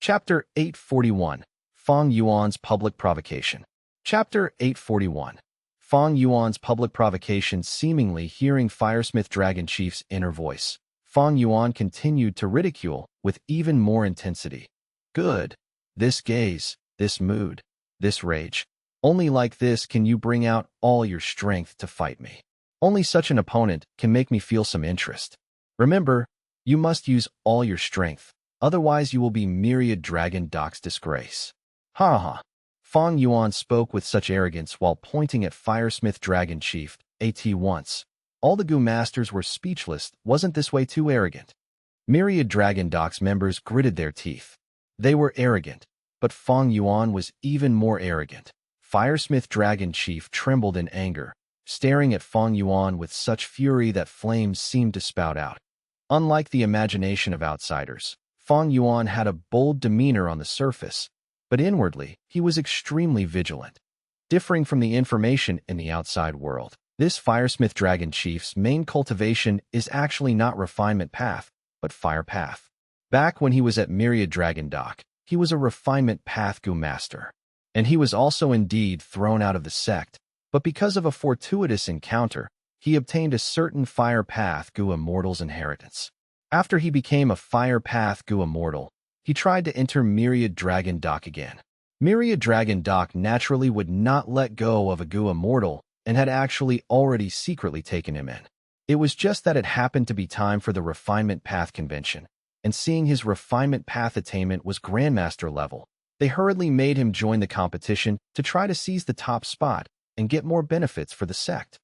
Chapter 841, Fang Yuan's Public Provocation. Chapter 841, Fang Yuan's Public Provocation. Seemingly hearing Firesmith Dragon Chief's inner voice, Fang Yuan continued to ridicule with even more intensity. Good. This gaze, this mood, this rage. Only like this can you bring out all your strength to fight me. Only such an opponent can make me feel some interest. Remember, you must use all your strength, otherwise you will be myriad dragon doc's disgrace. Ha ha. Fang Yuan spoke with such arrogance while pointing at Firesmith Dragon Chief, at once. All the Gu Masters were speechless. Wasn't this way too arrogant? Myriad Dragon Doc's members gritted their teeth. They were arrogant, but Fang Yuan was even more arrogant. Firesmith Dragon Chief trembled in anger, staring at Fang Yuan with such fury that flames seemed to spout out. Unlike the imagination of outsiders, Fang Yuan had a bold demeanor on the surface, but inwardly, he was extremely vigilant. Differing from the information in the outside world, this Firesmith Dragon Chief's main cultivation is actually not refinement path, but fire path. Back when he was at Myriad Dragon Doc, he was a refinement path Gu Master. And he was also indeed thrown out of the sect, but because of a fortuitous encounter, he obtained a certain fire path Gu Immortal's inheritance. After he became a fire path Gu Immortal, he tried to enter Myriad Dragon Doc again. Myriad Dragon Doc naturally would not let go of a Gu Immortal and had actually already secretly taken him in. It was just that it happened to be time for the Refinement Path Convention, and seeing his Refinement Path attainment was Grandmaster level, they hurriedly made him join the competition to try to seize the top spot and get more benefits for the sect.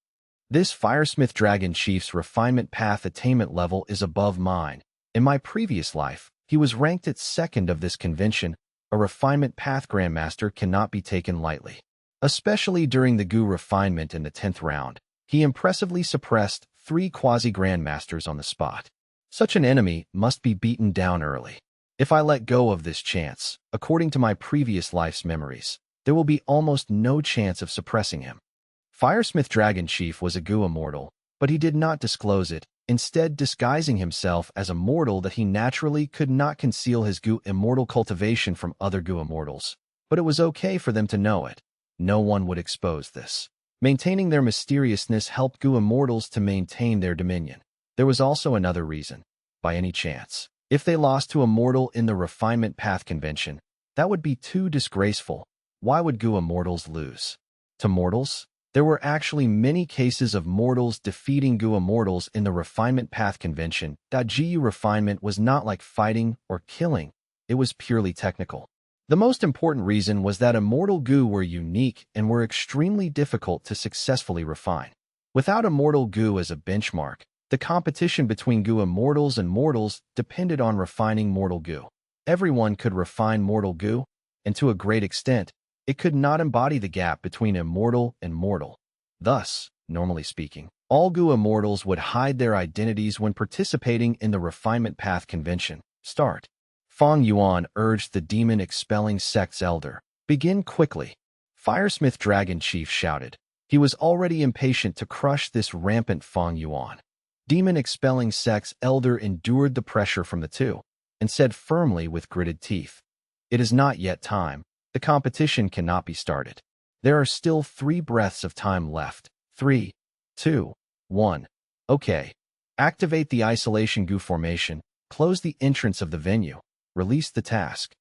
This Firesmith Dragon Chief's Refinement Path attainment level is above mine. In my previous life, he was ranked at second of this convention. A Refinement Path Grandmaster cannot be taken lightly. Especially during the Gu refinement in the 10th round, he impressively suppressed 3 quasi-grandmasters on the spot. Such an enemy must be beaten down early. If I let go of this chance, according to my previous life's memories, there will be almost no chance of suppressing him. Firesmith Dragon Chief was a Gu Immortal, but he did not disclose it, instead disguising himself as a mortal that he naturally could not conceal his Gu Immortal cultivation from other Gu Immortals. But it was okay for them to know it. No one would expose this. Maintaining their mysteriousness helped Gu Immortals to maintain their dominion. There was also another reason. By any chance, if they lost to a mortal in the Refinement Path Convention, that would be too disgraceful. Why would Gu Immortals lose? To mortals? There were actually many cases of mortals defeating Gu Immortals in the Refinement Path Convention. Gu refinement was not like fighting or killing, it was purely technical. The most important reason was that immortal Gu were unique and were extremely difficult to successfully refine. Without immortal Gu as a benchmark, the competition between Gu Immortals and mortals depended on refining mortal Gu. Everyone could refine mortal Gu, and to a great extent, it could not embody the gap between immortal and mortal. Thus, normally speaking, all Gu Immortals would hide their identities when participating in the Refinement Path Convention. Start. Fang Yuan urged the demon-expelling sect's elder. Begin quickly. Firesmith Dragon Chief shouted. He was already impatient to crush this rampant Fang Yuan. Demon-expelling sect's elder endured the pressure from the two, and said firmly with gritted teeth, "It is not yet time. The competition cannot be started. There are still 3 breaths of time left. 3, 2, 1. Okay. Activate the isolation Gu formation, close the entrance of the venue, release the task."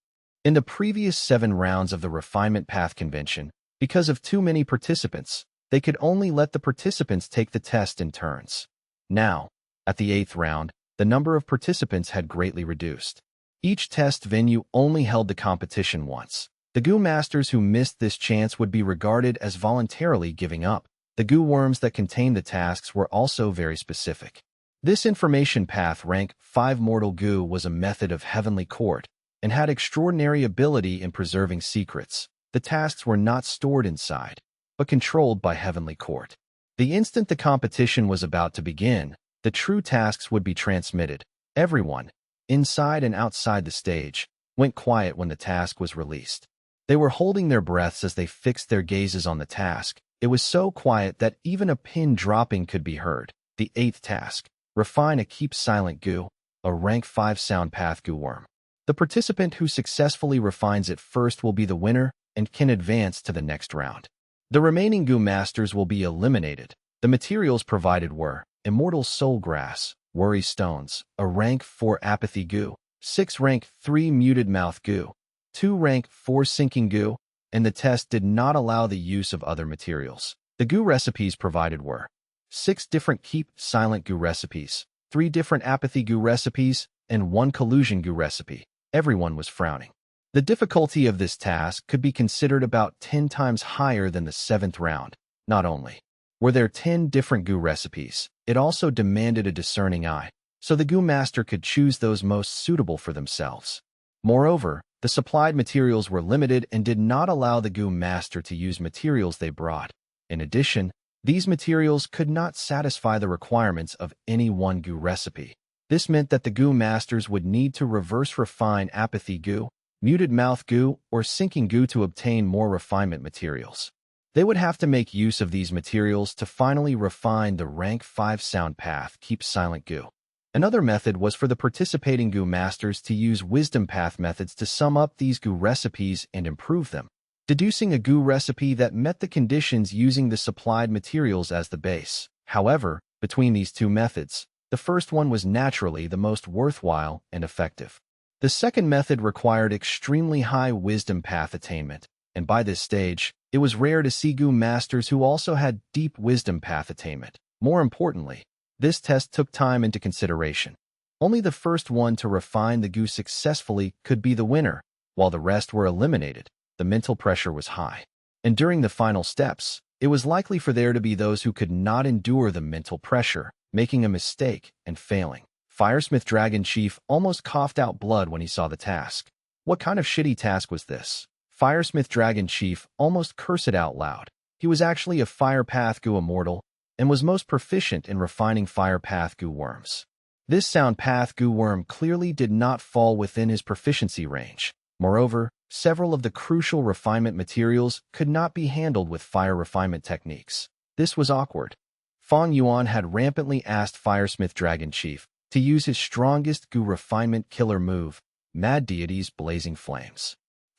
In the previous 7 rounds of the Refinement Path Convention, because of too many participants, they could only let the participants take the test in turns. Now, at the 8th round, the number of participants had greatly reduced. Each test venue only held the competition once. The Gu Masters who missed this chance would be regarded as voluntarily giving up. The Gu worms that contained the tasks were also very specific. This information path rank 5 mortal Gu was a method of heavenly court and had extraordinary ability in preserving secrets. The tasks were not stored inside, but controlled by heavenly court. The instant the competition was about to begin, the true tasks would be transmitted. Everyone, inside and outside the stage, went quiet when the task was released. They were holding their breaths as they fixed their gazes on the task. It was so quiet that even a pin dropping could be heard. The 8th task. Refine a keep silent Gu, a rank 5 sound path Gu worm. The participant who successfully refines it first will be the winner and can advance to the next round. The remaining goo masters will be eliminated. The materials provided were immortal soul grass, worry stones, a rank 4 apathy goo, 6 rank 3 muted mouth goo, 2 rank 4 sinking goo, and the test did not allow the use of other materials. The goo recipes provided were 6 different keep silent goo recipes, 3 different apathy goo recipes, and 1 collusion goo recipe. Everyone was frowning. The difficulty of this task could be considered about 10 times higher than the 7th round. Not only were there 10 different goo recipes, it also demanded a discerning eye, so the goo master could choose those most suitable for themselves. Moreover, the supplied materials were limited and did not allow the goo master to use materials they brought. In addition, these materials could not satisfy the requirements of any one goo recipe. This meant that the goo masters would need to reverse refine apathy goo, muted mouth goo, or sinking goo to obtain more refinement materials. They would have to make use of these materials to finally refine the rank 5 sound path keep silent goo. Another method was for the participating goo masters to use wisdom path methods to sum up these goo recipes and improve them, deducing a goo recipe that met the conditions using the supplied materials as the base. However, between these two methods, the first one was naturally the most worthwhile and effective. The second method required extremely high wisdom path attainment, and by this stage, it was rare to see goo masters who also had deep wisdom path attainment. More importantly, this test took time into consideration. Only the first one to refine the goo successfully could be the winner, while the rest were eliminated. The mental pressure was high. And during the final steps, it was likely for there to be those who could not endure the mental pressure, making a mistake and failing. Firesmith Dragon Chief almost coughed out blood when he saw the task. What kind of shitty task was this? Firesmith Dragon Chief almost cursed it out loud. He was actually a Fire Path Goo Immortal and was most proficient in refining Fire Path Goo worms. This Sound Path Goo worm clearly did not fall within his proficiency range. Moreover, several of the crucial refinement materials could not be handled with fire refinement techniques. This was awkward. Fang Yuan had rampantly asked Firesmith Dragon Chief to use his strongest goo refinement killer move, Mad Deity's Blazing Flames.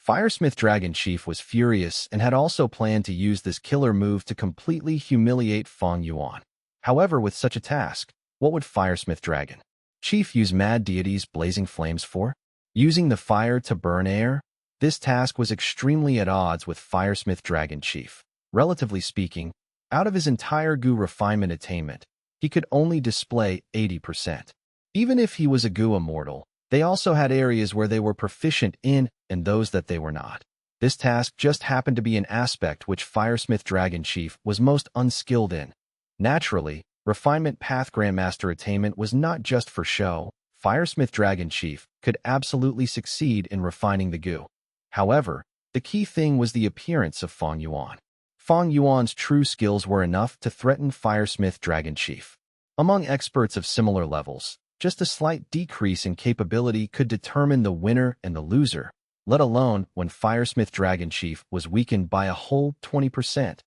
Firesmith Dragon Chief was furious and had also planned to use this killer move to completely humiliate Fang Yuan. However, with such a task, what would Firesmith Dragon Chief use Mad Deity's Blazing Flames for? Using the fire to burn air? This task was extremely at odds with Firesmith Dragon Chief. Relatively speaking, out of his entire goo refinement attainment, he could only display 80%. Even if he was a goo immortal, they also had areas where they were proficient in and those that they were not. This task just happened to be an aspect which Firesmith Dragon Chief was most unskilled in. Naturally, refinement path grandmaster attainment was not just for show. Firesmith Dragon Chief could absolutely succeed in refining the goo. However, the key thing was the appearance of Fang Yuan. Fang Yuan's true skills were enough to threaten Firesmith Dragon Chief. Among experts of similar levels, just a slight decrease in capability could determine the winner and the loser, let alone when Firesmith Dragon Chief was weakened by a whole 20%.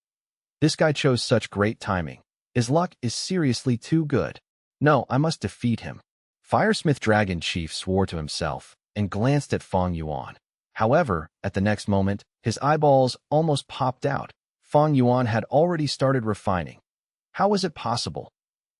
This guy chose such great timing. His luck is seriously too good. No, I must defeat him. Firesmith Dragon Chief swore to himself and glanced at Fang Yuan. However, at the next moment, his eyeballs almost popped out. Fang Yuan had already started refining. How was it possible?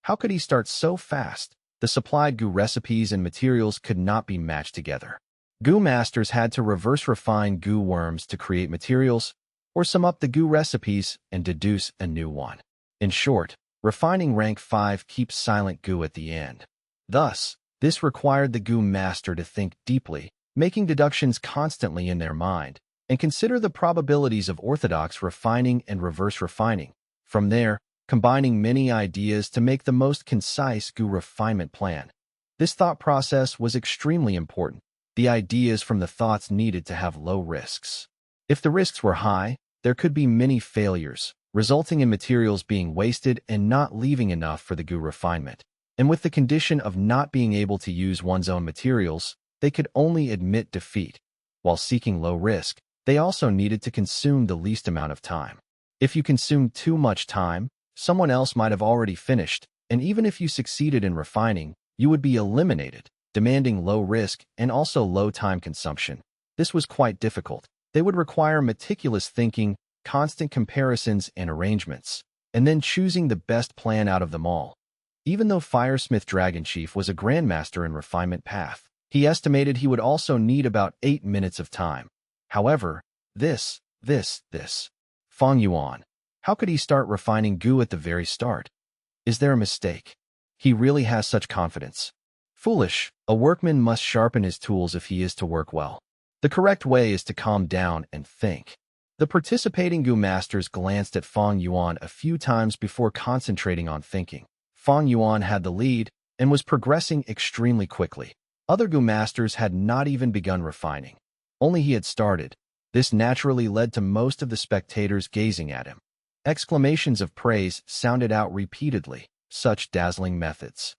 How could he start so fast? The supplied goo recipes and materials could not be matched together. Goo masters had to reverse refine goo worms to create materials, or sum up the goo recipes and deduce a new one. In short, refining rank 5 keeps silent goo at the end. Thus, this required the goo master to think deeply, making deductions constantly in their mind, and consider the probabilities of orthodox refining and reverse refining. From there, combining many ideas to make the most concise goo refinement plan. This thought process was extremely important. The ideas from the thoughts needed to have low risks. If the risks were high, there could be many failures, resulting in materials being wasted and not leaving enough for the goo refinement. And with the condition of not being able to use one's own materials, they could only admit defeat. While seeking low risk, they also needed to consume the least amount of time. If you consumed too much time, someone else might have already finished, and even if you succeeded in refining, you would be eliminated. demanding low risk and also low time consumption. This was quite difficult. They would require meticulous thinking, constant comparisons and arrangements, and then choosing the best plan out of them all. Even though Firesmith Dragonchief was a grandmaster in refinement path, he estimated he would also need about 8 minutes of time. However, this. Fang Yuan. How could he start refining goo at the very start? Is there a mistake? He really has such confidence. Foolish. A workman must sharpen his tools if he is to work well. The correct way is to calm down and think. The participating goo masters glanced at Fang Yuan a few times before concentrating on thinking. Fang Yuan had the lead and was progressing extremely quickly. Other goo masters had not even begun refining. Only he had started. This naturally led to most of the spectators gazing at him. Exclamations of praise sounded out repeatedly. Such dazzling methods.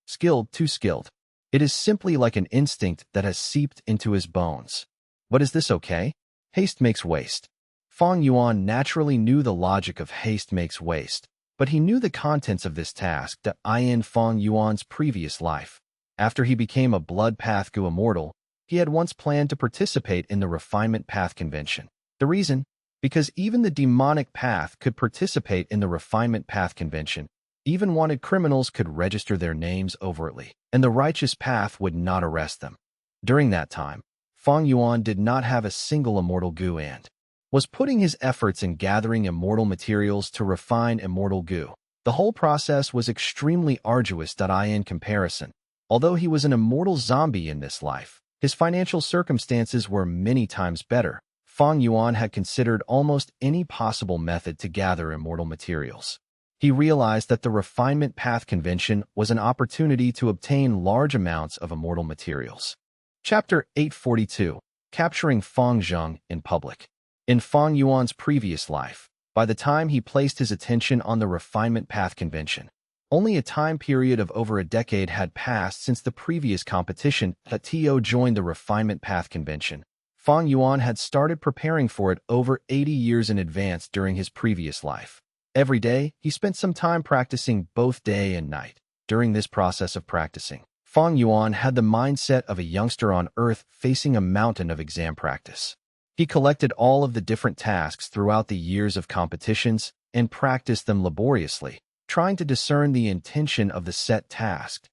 Skilled, too skilled. It is simply like an instinct that has seeped into his bones. But is this okay? Haste makes waste. Fang Yuan naturally knew the logic of haste makes waste, but he knew the contents of this task that in Fang Yuan's previous life. After he became a blood path goo immortal, he had once planned to participate in the refinement path convention. The reason? Because even the demonic path could participate in the refinement path convention. Even wanted criminals could register their names overtly, and the righteous path would not arrest them. During that time, Fang Yuan did not have a single immortal goo and was putting his efforts in gathering immortal materials to refine immortal goo. The whole process was extremely arduous. In comparison, although he was an immortal zombie in this life, his financial circumstances were many times better. Fang Yuan had considered almost any possible method to gather immortal materials. He realized that the refinement path convention was an opportunity to obtain large amounts of immortal materials. Chapter 842. Capturing Fang Zheng in public. In Fang Yuan's previous life, by the time he placed his attention on the refinement path convention, only a time period of over a decade had passed since the previous competition that To joined the refinement path convention. Fang Yuan had started preparing for it over 80 years in advance during his previous life. Every day, he spent some time practicing both day and night. During this process of practicing, Fang Yuan had the mindset of a youngster on Earth facing a mountain of exam practice. He collected all of the different tasks throughout the years of competitions and practiced them laboriously, trying to discern the intention of the set task.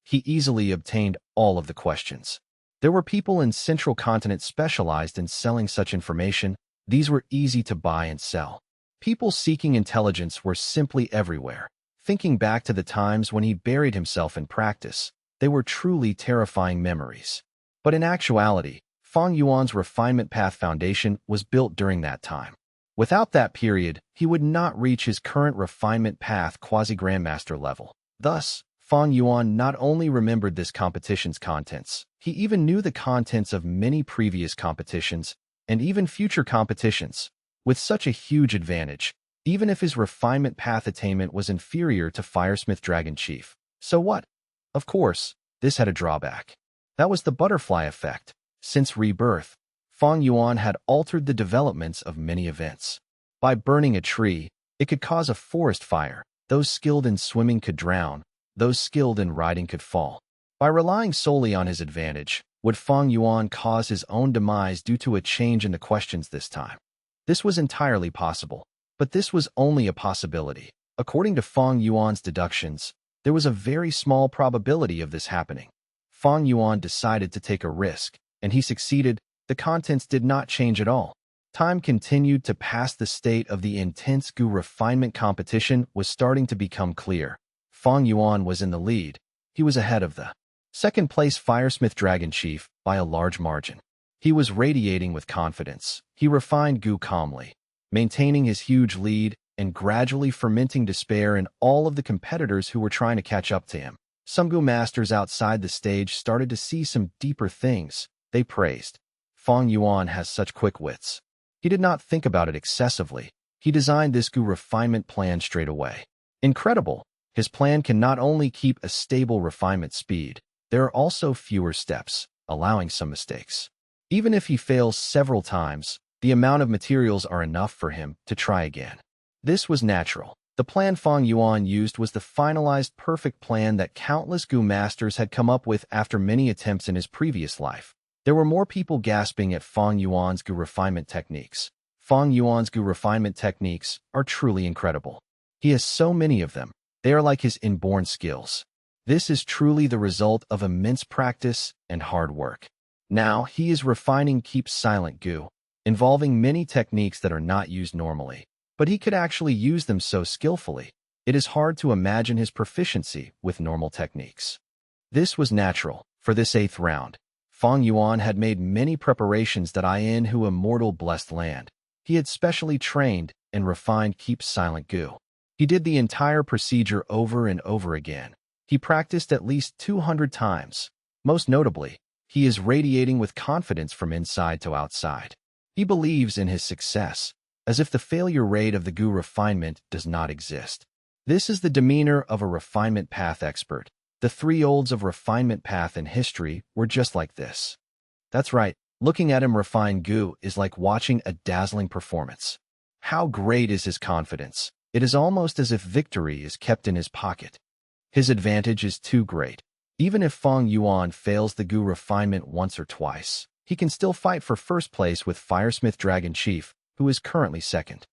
He easily obtained all of the questions. There were people in Central Continent specialized in selling such information. These were easy to buy and sell. People seeking intelligence were simply everywhere. Thinking back to the times when he buried himself in practice, they were truly terrifying memories. But in actuality, Fang Yuan's refinement path foundation was built during that time. Without that period, he would not reach his current refinement path quasi-grandmaster level. Thus, Fang Yuan not only remembered this competition's contents, he even knew the contents of many previous competitions and even future competitions. With such a huge advantage, even if his refinement path attainment was inferior to Firesmith Dragonchief. So what? Of course, this had a drawback. That was the butterfly effect. Since rebirth, Fang Yuan had altered the developments of many events. By burning a tree, it could cause a forest fire. Those skilled in swimming could drown. Those skilled in riding could fall. By relying solely on his advantage, would Fang Yuan cause his own demise due to a change in the questions this time? This was entirely possible, but this was only a possibility. According to Fang Yuan's deductions, there was a very small probability of this happening. Fang Yuan decided to take a risk, and he succeeded. The contents did not change at all. Time continued to pass. The state of the intense goo refinement competition was starting to become clear. Fang Yuan was in the lead. He was ahead of the second-place Firesmith Dragonchief by a large margin. He was radiating with confidence. He refined goo calmly, maintaining his huge lead and gradually fermenting despair in all of the competitors who were trying to catch up to him. Some goo masters outside the stage started to see some deeper things. They praised. Fang Yuan has such quick wits. He did not think about it excessively. He designed this goo refinement plan straight away. Incredible! His plan can not only keep a stable refinement speed, there are also fewer steps, allowing some mistakes. Even if he fails several times, the amount of materials are enough for him to try again. This was natural. The plan Fang Yuan used was the finalized perfect plan that countless Gu masters had come up with after many attempts in his previous life. There were more people gasping at Fang Yuan's Gu refinement techniques. Fang Yuan's Gu refinement techniques are truly incredible. He has so many of them. They are like his inborn skills. This is truly the result of immense practice and hard work. Now, he is refining Keep Silent Gu, involving many techniques that are not used normally. But he could actually use them so skillfully. It is hard to imagine his proficiency with normal techniques. This was natural. For this 8th round, Fang Yuan had made many preparations that in who immortal blessed land. He had specially trained and refined Keep Silent Gu. He did the entire procedure over and over again. He practiced at least 200 times. Most notably, he is radiating with confidence from inside to outside. He believes in his success, as if the failure rate of the Gu refinement does not exist. This is the demeanor of a refinement path expert. The 3 olds of refinement path in history were just like this. That's right, looking at him refine Gu is like watching a dazzling performance. How great is his confidence? It is almost as if victory is kept in his pocket. His advantage is too great. Even if Fang Yuan fails the Gu refinement once or twice, he can still fight for first place with Firesmith Dragon Chief, who is currently second.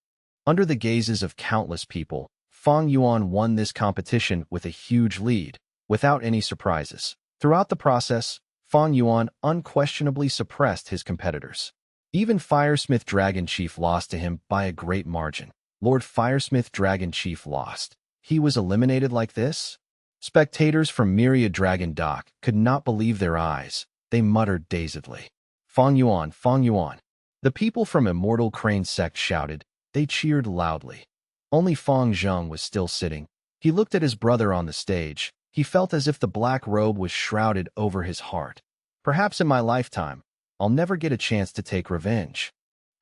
Under the gazes of countless people, Fang Yuan won this competition with a huge lead, without any surprises. Throughout the process, Fang Yuan unquestionably suppressed his competitors. Even Firesmith Dragon Chief lost to him by a great margin. Lord Firesmith Dragon Chief lost. He was eliminated like this? Spectators from Myriad Dragon Dock could not believe their eyes. They muttered dazedly. Fang Yuan, Fang Yuan. The people from Immortal Crane sect shouted. They cheered loudly. Only Fang Zheng was still sitting. He looked at his brother on the stage. He felt as if the black robe was shrouded over his heart. Perhaps in my lifetime, I'll never get a chance to take revenge.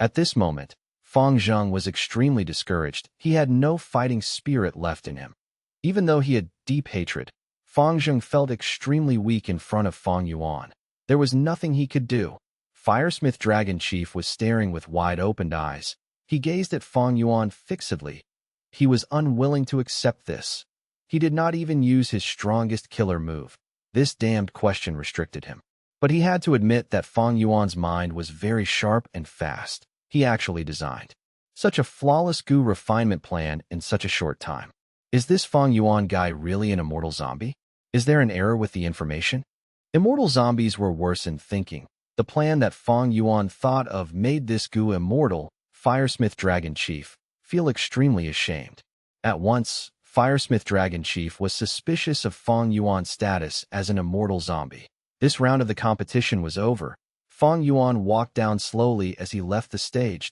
At this moment, Fang Zheng was extremely discouraged. He had no fighting spirit left in him. Even though he had deep hatred, Fang Zheng felt extremely weak in front of Fang Yuan. There was nothing he could do. Firesmith Dragon Chief was staring with wide-opened eyes. He gazed at Fang Yuan fixedly. He was unwilling to accept this. He did not even use his strongest killer move. This damned question restricted him. But he had to admit that Fang Yuan's mind was very sharp and fast. He actually designed such a flawless Gu refinement plan in such a short time. Is this Fang Yuan guy really an immortal zombie? Is there an error with the information? Immortal zombies were worse in thinking. The plan that Fang Yuan thought of made this Gu immortal, Firesmith Dragon Chief, feel extremely ashamed. At once, Firesmith Dragon Chief was suspicious of Fang Yuan's status as an immortal zombie. This round of the competition was over. Fang Yuan walked down slowly as he left the stage.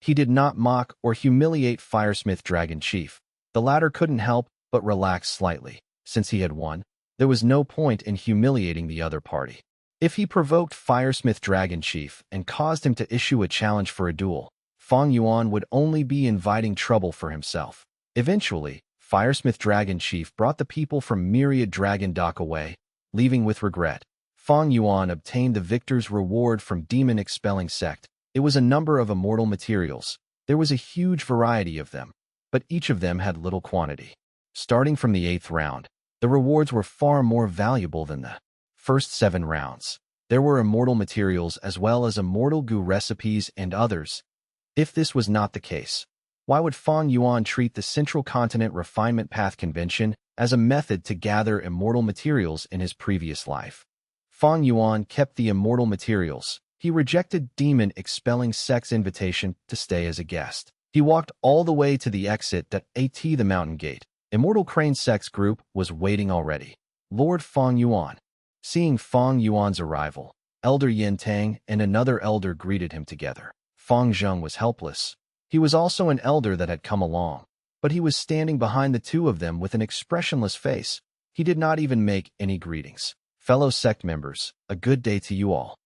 He did not mock or humiliate Firesmith Dragon Chief. The latter couldn't help but relax slightly. Since he had won, there was no point in humiliating the other party. If he provoked Firesmith Dragon Chief and caused him to issue a challenge for a duel, Fang Yuan would only be inviting trouble for himself. Eventually, Firesmith Dragon Chief brought the people from Myriad Dragon Dock away, leaving with regret. Fang Yuan obtained the victor's reward from Demon Expelling Sect. It was a number of immortal materials. There was a huge variety of them, but each of them had little quantity. Starting from the 8th round, the rewards were far more valuable than the first 7 rounds. There were immortal materials as well as immortal Gu recipes and others. If this was not the case, why would Fang Yuan treat the Central Continent Refinement Path Convention as a method to gather immortal materials in his previous life? Fang Yuan kept the immortal materials. He rejected Demon Expelling Sect's invitation to stay as a guest. He walked all the way to the exit at the Mountain Gate. Immortal Crane Sect's group was waiting already. Lord Fang Yuan. Seeing Fang Yuan's arrival, Elder Yin Tang and another elder greeted him together. Fang Zheng was helpless. He was also an elder that had come along, but he was standing behind the two of them with an expressionless face. He did not even make any greetings. Fellow sect members, a good day to you all.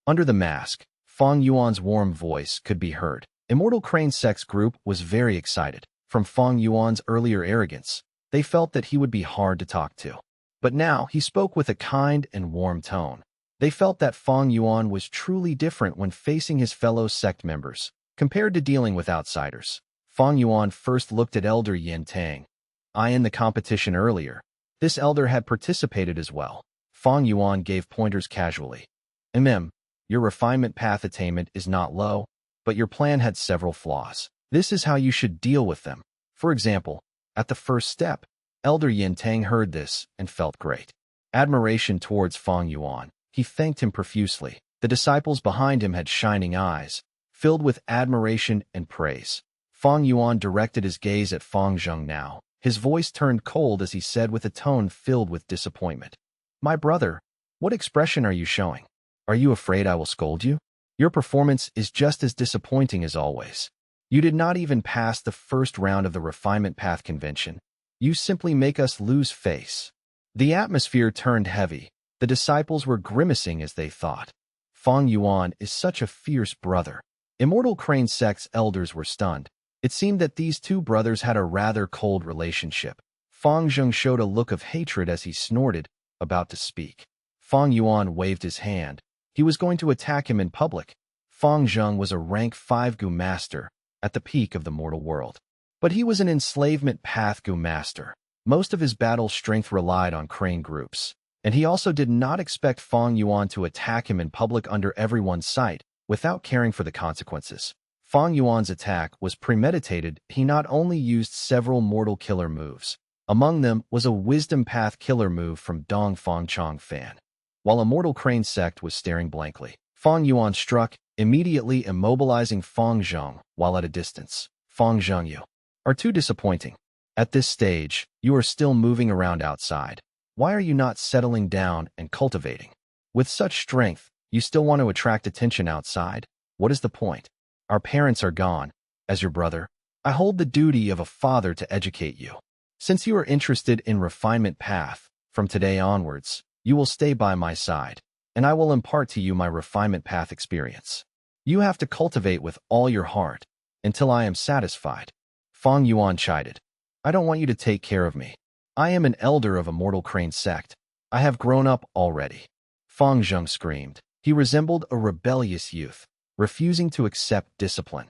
Under the mask, Fang Yuan's warm voice could be heard. Immortal Crane Sect's group was very excited. From Fang Yuan's earlier arrogance, they felt that he would be hard to talk to. But now he spoke with a kind and warm tone. They felt that Fang Yuan was truly different when facing his fellow sect members, compared to dealing with outsiders. Fang Yuan first looked at Elder Yin Tang. I in the competition earlier. This elder had participated as well. Fang Yuan gave pointers casually. Your refinement path attainment is not low, but your plan had several flaws. This is how you should deal with them. For example, at the first step, Elder Yin Tang heard this and felt great admiration towards Fang Yuan. He thanked him profusely. The disciples behind him had shining eyes, filled with admiration and praise. Fang Yuan directed his gaze at Fang Zheng now. His voice turned cold as he said with a tone filled with disappointment. My brother, what expression are you showing? Are you afraid I will scold you? Your performance is just as disappointing as always. You did not even pass the first round of the refinement path convention. You simply make us lose face. The atmosphere turned heavy. The disciples were grimacing as they thought. Fang Yuan is such a fierce brother. Immortal Crane sect's elders were stunned. It seemed that these two brothers had a rather cold relationship. Fang Zheng showed a look of hatred as he snorted, about to speak. Fang Yuan waved his hand. He was going to attack him in public. Fang Zheng was a rank 5 Gu master, at the peak of the mortal world. But he was an enslavement path Gu master. Most of his battle strength relied on crane groups. And he also did not expect Fang Yuan to attack him in public under everyone's sight, without caring for the consequences. Fang Yuan's attack was premeditated. He not only used several mortal killer moves. Among them was a wisdom path killer move from Dong Fang Chong Fan. While a mortal crane sect was staring blankly, Fang Yuan struck, immediately immobilizing Fang Zheng while at a distance. Fang Zheng, you are too disappointing. At this stage, you are still moving around outside. Why are you not settling down and cultivating? With such strength, you still want to attract attention outside? What is the point? Our parents are gone. As your brother, I hold the duty of a father to educate you. Since you are interested in refinement path, from today onwards, you will stay by my side, and I will impart to you my refinement path experience. You have to cultivate with all your heart, until I am satisfied. Fang Yuan chided. I don't want you to take care of me. I am an elder of a mortal crane sect. I have grown up already. Fang Zheng screamed. He resembled a rebellious youth, refusing to accept discipline.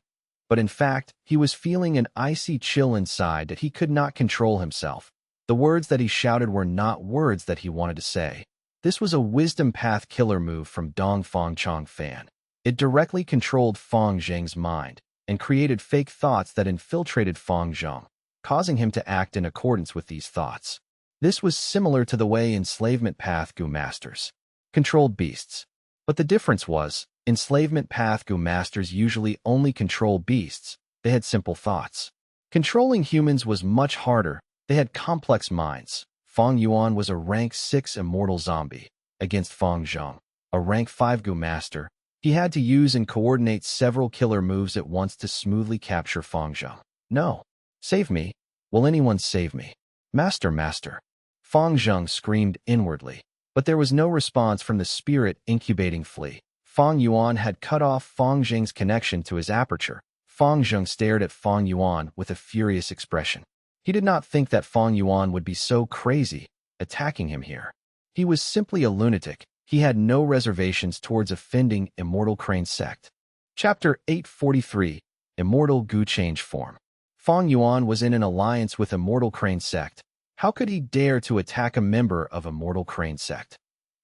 But in fact, he was feeling an icy chill inside that he could not control himself. The words that he shouted were not words that he wanted to say. This was a wisdom path killer move from Dong Fang Chong Fan. It directly controlled Fang Zheng's mind and created fake thoughts that infiltrated Fang Zheng, causing him to act in accordance with these thoughts. This was similar to the way enslavement path Gu masters controlled beasts. But the difference was, enslavement path Gu masters usually only control beasts. They had simple thoughts. Controlling humans was much harder. They had complex minds. Fang Yuan was a rank 6 immortal zombie. Against Fang Zheng, a rank 5 Gu master, he had to use and coordinate several killer moves at once to smoothly capture Fang Zheng. No. Save me. Will anyone save me? Master, master. Fang Zheng screamed inwardly. But there was no response from the spirit incubating flea. Fang Yuan had cut off Fang Zheng's connection to his aperture. Fang Zheng stared at Fang Yuan with a furious expression. He did not think that Fang Yuan would be so crazy, attacking him here. He was simply a lunatic. He had no reservations towards offending Immortal Crane sect. Chapter 843, Immortal Gu Change Form. Fang Yuan was in an alliance with Immortal Crane sect. How could he dare to attack a member of Immortal Crane sect?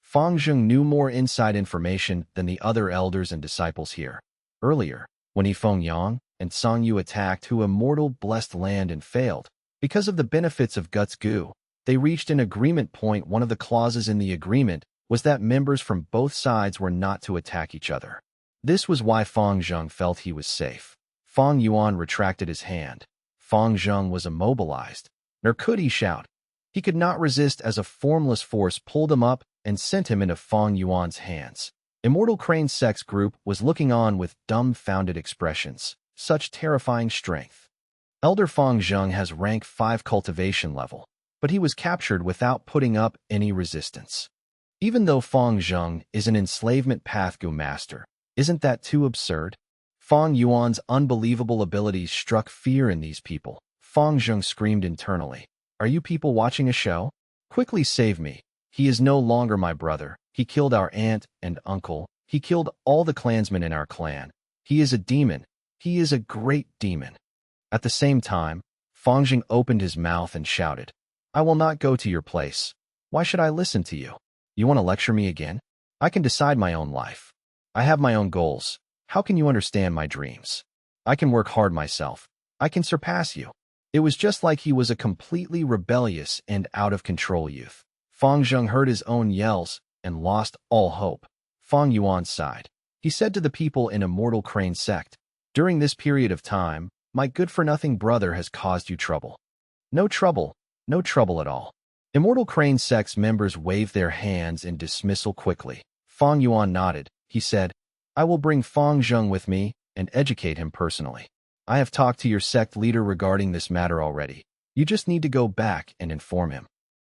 Fang Zheng knew more inside information than the other elders and disciples here. Earlier, when he Feng Yang and Song Yu attacked who Immortal blessed land and failed, because of the benefits of Guts Gu, they reached an agreement point. One of the clauses in the agreement was that members from both sides were not to attack each other. This was why Fang Zheng felt he was safe. Fang Yuan retracted his hand. Fang Zheng was immobilized. Nor could he shout. He could not resist as a formless force pulled him up and sent him into Fang Yuan's hands. Immortal Crane sect's group was looking on with dumbfounded expressions. Such terrifying strength. Elder Fang Zheng has rank 5 cultivation level, but he was captured without putting up any resistance. Even though Fang Zheng is an enslavement path Gu master, isn't that too absurd? Fang Yuan's unbelievable abilities struck fear in these people. Fang Zheng screamed internally. Are you people watching a show? Quickly save me. He is no longer my brother. He killed our aunt and uncle. He killed all the clansmen in our clan. He is a demon. He is a great demon. At the same time, Fang Yuan opened his mouth and shouted, I will not go to your place. Why should I listen to you? You want to lecture me again? I can decide my own life. I have my own goals. How can you understand my dreams? I can work hard myself. I can surpass you. It was just like he was a completely rebellious and out-of-control youth. Fang Yuan heard his own yells and lost all hope. Fang Yuan sighed. He said to the people in Immortal Crane sect, during this period of time, my good-for-nothing brother has caused you trouble. No trouble at all. Immortal Crane sect's members waved their hands in dismissal quickly. Fang Yuan nodded. He said, I will bring Fang Yuan with me and educate him personally. I have talked to your sect leader regarding this matter already. You just need to go back and inform him.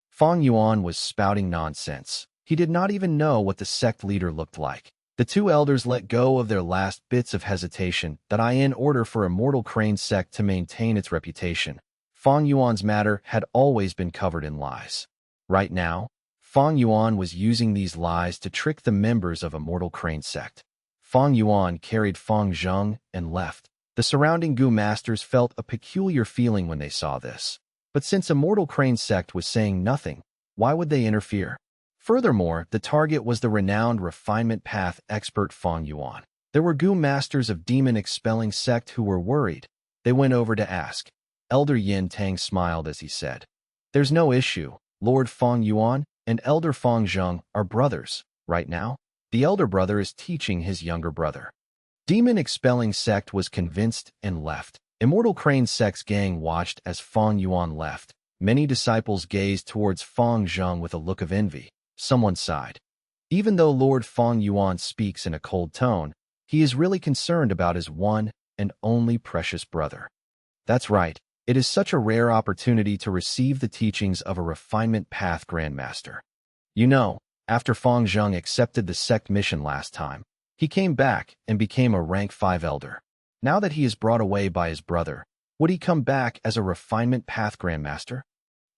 Fang Yuan was spouting nonsense. He did not even know what the sect leader looked like. The two elders let go of their last bits of hesitation in order for Immortal Crane sect to maintain its reputation. Fang Yuan's matter had always been covered in lies. Right now, Fang Yuan was using these lies to trick the members of Immortal Crane sect. Fang Yuan carried Fang Yuan and left. The surrounding Gu masters felt a peculiar feeling when they saw this. But since Immortal Crane sect was saying nothing, why would they interfere? Furthermore, the target was the renowned refinement path expert Fang Yuan. There were Gu masters of demon-expelling sect who were worried. They went over to ask. Elder Yin Tang smiled as he said, There's no issue. Lord Fang Yuan and Elder Fang Yuan are brothers. Right now, the elder brother is teaching his younger brother. Demon-expelling sect was convinced and left. Immortal Crane sect's gang watched as Fang Yuan left. Many disciples gazed towards Fang Yuan with a look of envy. Someone sighed. Even though Lord Fang Yuan speaks in a cold tone, he is really concerned about his one and only precious brother. That's right. It is such a rare opportunity to receive the teachings of a refinement path grandmaster. You know, after Fang Yuan accepted the sect mission last time, he came back and became a rank 5 elder. Now that he is brought away by his brother, would he come back as a refinement path grandmaster?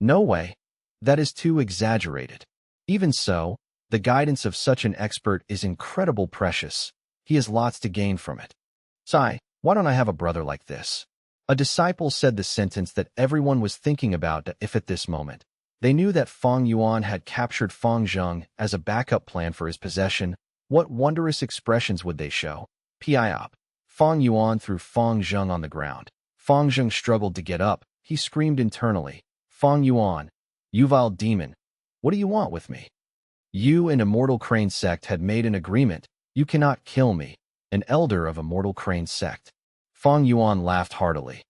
No way. That is too exaggerated. Even so, the guidance of such an expert is incredibly precious. He has lots to gain from it. Sai, why don't I have a brother like this? A disciple said the sentence that everyone was thinking about if at this moment. They knew that Fang Yuan had captured Fang Yuan as a backup plan for his possession. What wondrous expressions would they show? Piop. Fang Yuan threw Fang Yuan on the ground. Fang Yuan struggled to get up. He screamed internally. Fang Yuan, you vile demon. What do you want with me? You and Immortal Crane sect had made an agreement. You cannot kill me, an elder of Immortal Crane sect. Fang Yuan laughed heartily.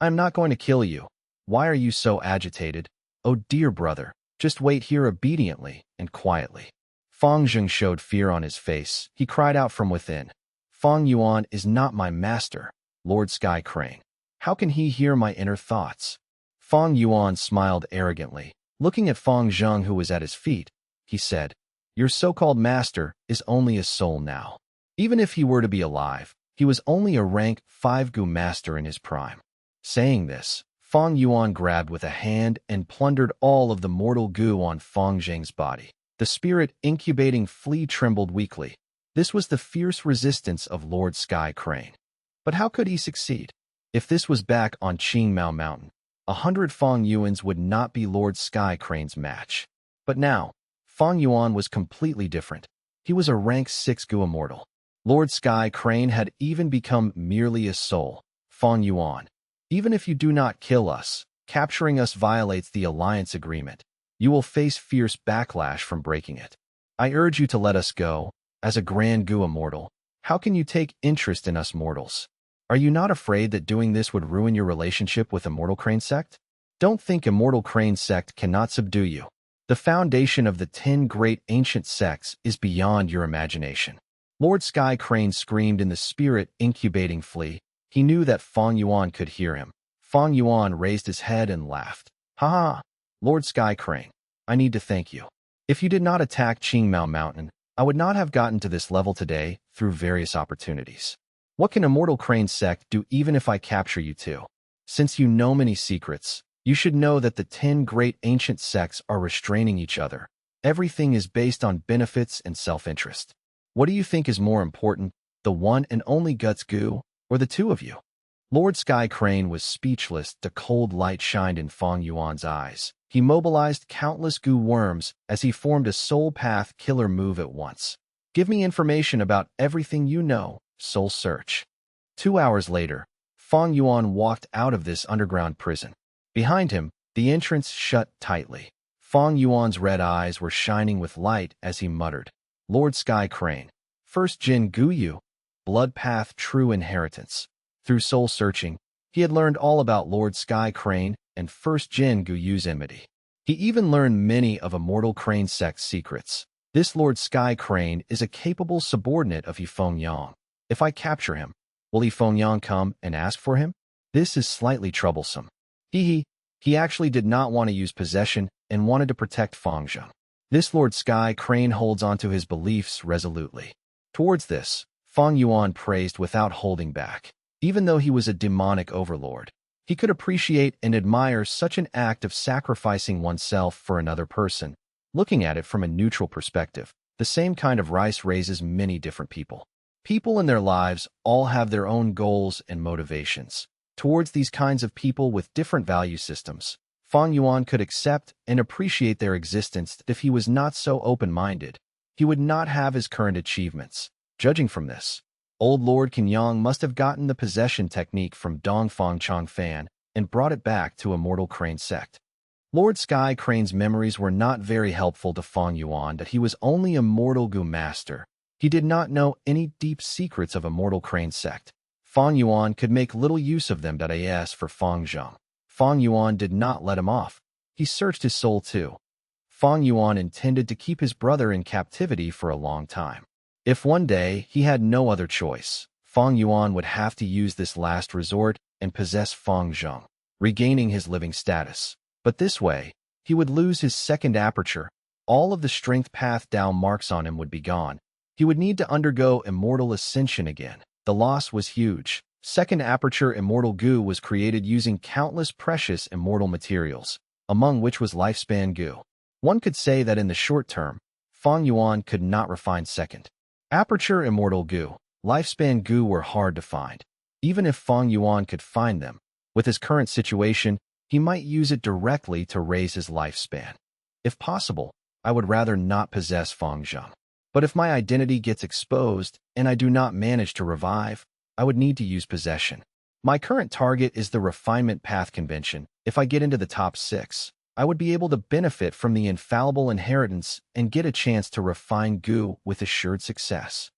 I am not going to kill you. Why are you so agitated? Oh dear brother, just wait here obediently and quietly. Fang Yuan showed fear on his face. He cried out from within. Fang Yuan is not my master, Lord Sky Crane. How can he hear my inner thoughts? Fang Yuan smiled arrogantly. Looking at Fang Yuan who was at his feet, he said, Your so-called master is only a soul now. Even if he were to be alive, he was only a rank 5 Gu master in his prime. Saying this, Fang Yuan grabbed with a hand and plundered all of the mortal goo on Fang Yuan's body. The spirit incubating flea trembled weakly. This was the fierce resistance of Lord Sky Crane. But how could he succeed? If this was back on Qingmao Mountain, 100 Fang Yuans would not be Lord Sky Crane's match. But now, Fang Yuan was completely different. He was a rank 6 Gu immortal. Lord Sky Crane had even become merely a soul. Fang Yuan, even if you do not kill us, capturing us violates the alliance agreement. You will face fierce backlash from breaking it. I urge you to let us go. As a grand Gu immortal, how can you take interest in us mortals? Are you not afraid that doing this would ruin your relationship with Immortal Crane sect? Don't think Immortal Crane sect cannot subdue you. The foundation of the 10 great ancient sects is beyond your imagination. Lord Sky Crane screamed in the spirit incubating flea. He knew that Fang Yuan could hear him. Fang Yuan raised his head and laughed. Ha ha! Lord Sky Crane, I need to thank you. If you did not attack Qingmao Mountain, I would not have gotten to this level today through various opportunities. What can Immortal Crane sect do even if I capture you too? Since you know many secrets, you should know that the 10 great ancient sects are restraining each other. Everything is based on benefits and self-interest. What do you think is more important, the one and only Guts Gu, or the two of you? Lord Sky Crane was speechless. The cold light shined in Fang Yuan's eyes. He mobilized countless goo worms as he formed a soul path killer move at once. Give me information about everything you know, Soul Search. 2 hours later, Fang Yuan walked out of this underground prison. Behind him, the entrance shut tightly. Fang Yuan's red eyes were shining with light as he muttered, Lord Sky Crane, First Jin Gu Yu, Blood Path True Inheritance. Through soul searching, he had learned all about Lord Sky Crane and First Jin Gu Yu's enmity. He even learned many of Immortal Crane sect's secrets. This Lord Sky Crane is a capable subordinate of Feng Yuan. If I capture him, will Feng Yuan come and ask for him? This is slightly troublesome. He actually did not want to use possession and wanted to protect Feng Zheng. This Lord Sky Crane holds onto his beliefs resolutely. Towards this, Fang Yuan praised without holding back. Even though he was a demonic overlord, he could appreciate and admire such an act of sacrificing oneself for another person. Looking at it from a neutral perspective, the same kind of rice raises many different people. People in their lives all have their own goals and motivations. Towards these kinds of people with different value systems, Fang Yuan could accept and appreciate their existence. If he was not so open-minded, he would not have his current achievements. Judging from this, Old Lord Kenyang must have gotten the possession technique from Dongfang Changfan and brought it back to Immortal Crane sect. Lord Sky Crane's memories were not very helpful to Fang Yuan that he was only a mortal Gu master. He did not know any deep secrets of Immortal Crane sect. Fang Yuan could make little use of them. As for Feng Zheng, Fang Yuan did not let him off. He searched his soul too. Fang Yuan intended to keep his brother in captivity for a long time. If one day he had no other choice, Fang Yuan would have to use this last resort and possess Feng Zheng, regaining his living status. But this way, he would lose his second aperture. All of the strength path Dao marks on him would be gone. He would need to undergo immortal ascension again. The loss was huge. Second aperture immortal Gu was created using countless precious immortal materials, among which was lifespan Gu. One could say that in the short term, Fang Yuan could not refine second aperture immortal Gu. Lifespan Gu were hard to find. Even if Fang Yuan could find them, with his current situation, he might use it directly to raise his lifespan. If possible, I would rather not possess Feng Zheng. But if my identity gets exposed and I do not manage to revive, I would need to use possession. My current target is the refinement path convention. If I get into the top 6, I would be able to benefit from the infallible inheritance and get a chance to refine Gu with assured success.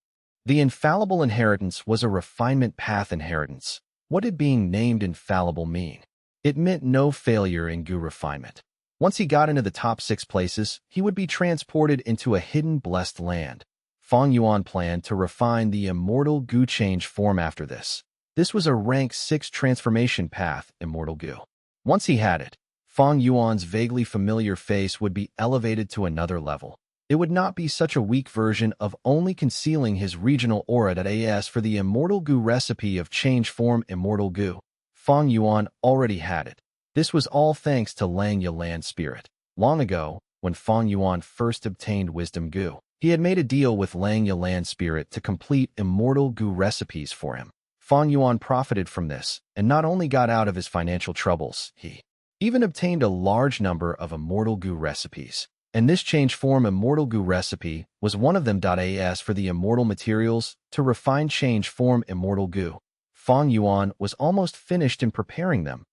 The infallible inheritance was a refinement path inheritance. What did being named infallible mean? It meant no failure in Gu refinement. Once he got into the top 6 places, he would be transported into a hidden blessed land. Fang Yuan planned to refine the immortal Gu change form after this. This was a rank 6 transformation path, immortal Gu. Once he had it, Fang Yuan's vaguely familiar face would be elevated to another level. It would not be such a weak version of only concealing his regional aura. As for the immortal Gu recipe of change form immortal Gu, Fang Yuan already had it. This was all thanks to Lang Yalan spirit. Long ago, when Fang Yuan first obtained Wisdom Gu, he had made a deal with Lang Yalan spirit to complete immortal Gu recipes for him. Fang Yuan profited from this, and not only got out of his financial troubles, he even obtained a large number of immortal Gu recipes. And this change form immortal Gu recipe was one of them. As for the immortal materials to refine change form immortal Gu, Fang Yuan was almost finished in preparing them.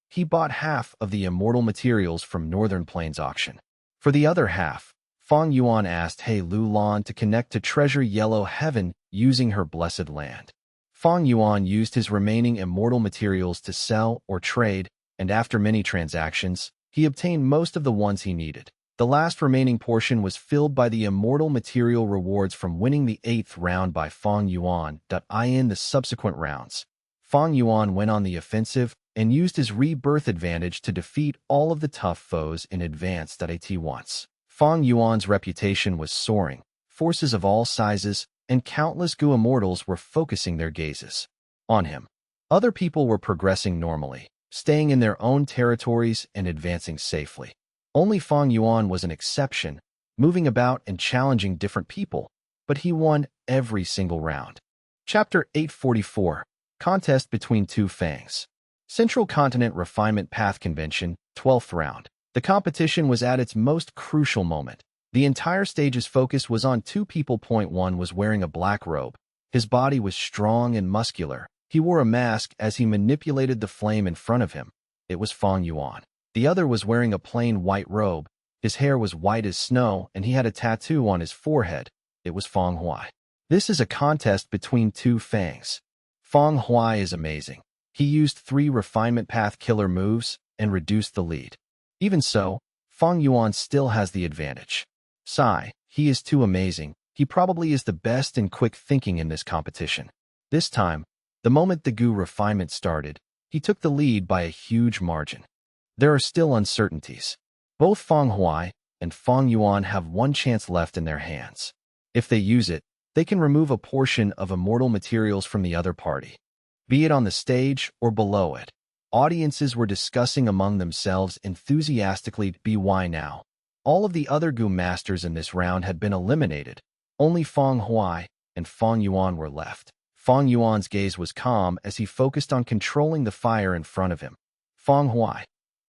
He bought half of the immortal materials from Northern Plains auction. For the other half, Fang Yuan asked He Lu Lan to connect to Treasure Yellow Heaven using her blessed land. Fang Yuan used his remaining immortal materials to sell or trade, and after many transactions, he obtained most of the ones he needed. The last remaining portion was filled by the immortal material rewards from winning the 8th round by Fang Yuan. In the subsequent rounds, Fang Yuan went on the offensive and used his rebirth advantage to defeat all of the tough foes in advance. At once, Fang Yuan's reputation was soaring. Forces of all sizes and countless Gu immortals were focusing their gazes on him. Other people were progressing normally, staying in their own territories and advancing safely. Only Fang Yuan was an exception, moving about and challenging different people, but he won every single round. Chapter 844. Contest between two Fangs. Central Continent Refinement Path Convention, 12th round. The competition was at its most crucial moment. The entire stage's focus was on two people. Point one was wearing a black robe. His body was strong and muscular. He wore a mask as he manipulated the flame in front of him. It was Fang Yuan. The other was wearing a plain white robe. His hair was white as snow, and he had a tattoo on his forehead. It was Feng Yuan. This is a contest between two Fangs. Feng Yuan is amazing. He used 3 refinement path killer moves and reduced the lead. Even so, Feng Yuan still has the advantage. Sigh, he is too amazing. He probably is the best in quick thinking in this competition. This time, the moment the Gu refinement started, he took the lead by a huge margin. There are still uncertainties. Both Feng Yuan and Feng Yuan have one chance left in their hands. If they use it, they can remove a portion of immortal materials from the other party, be it on the stage or below it. Audiences were discussing among themselves enthusiastically. Why now? All of the other Gu masters in this round had been eliminated. Only Feng Yuan and Feng Yuan were left. Feng Yuan's gaze was calm as he focused on controlling the fire in front of him. Feng Yuan.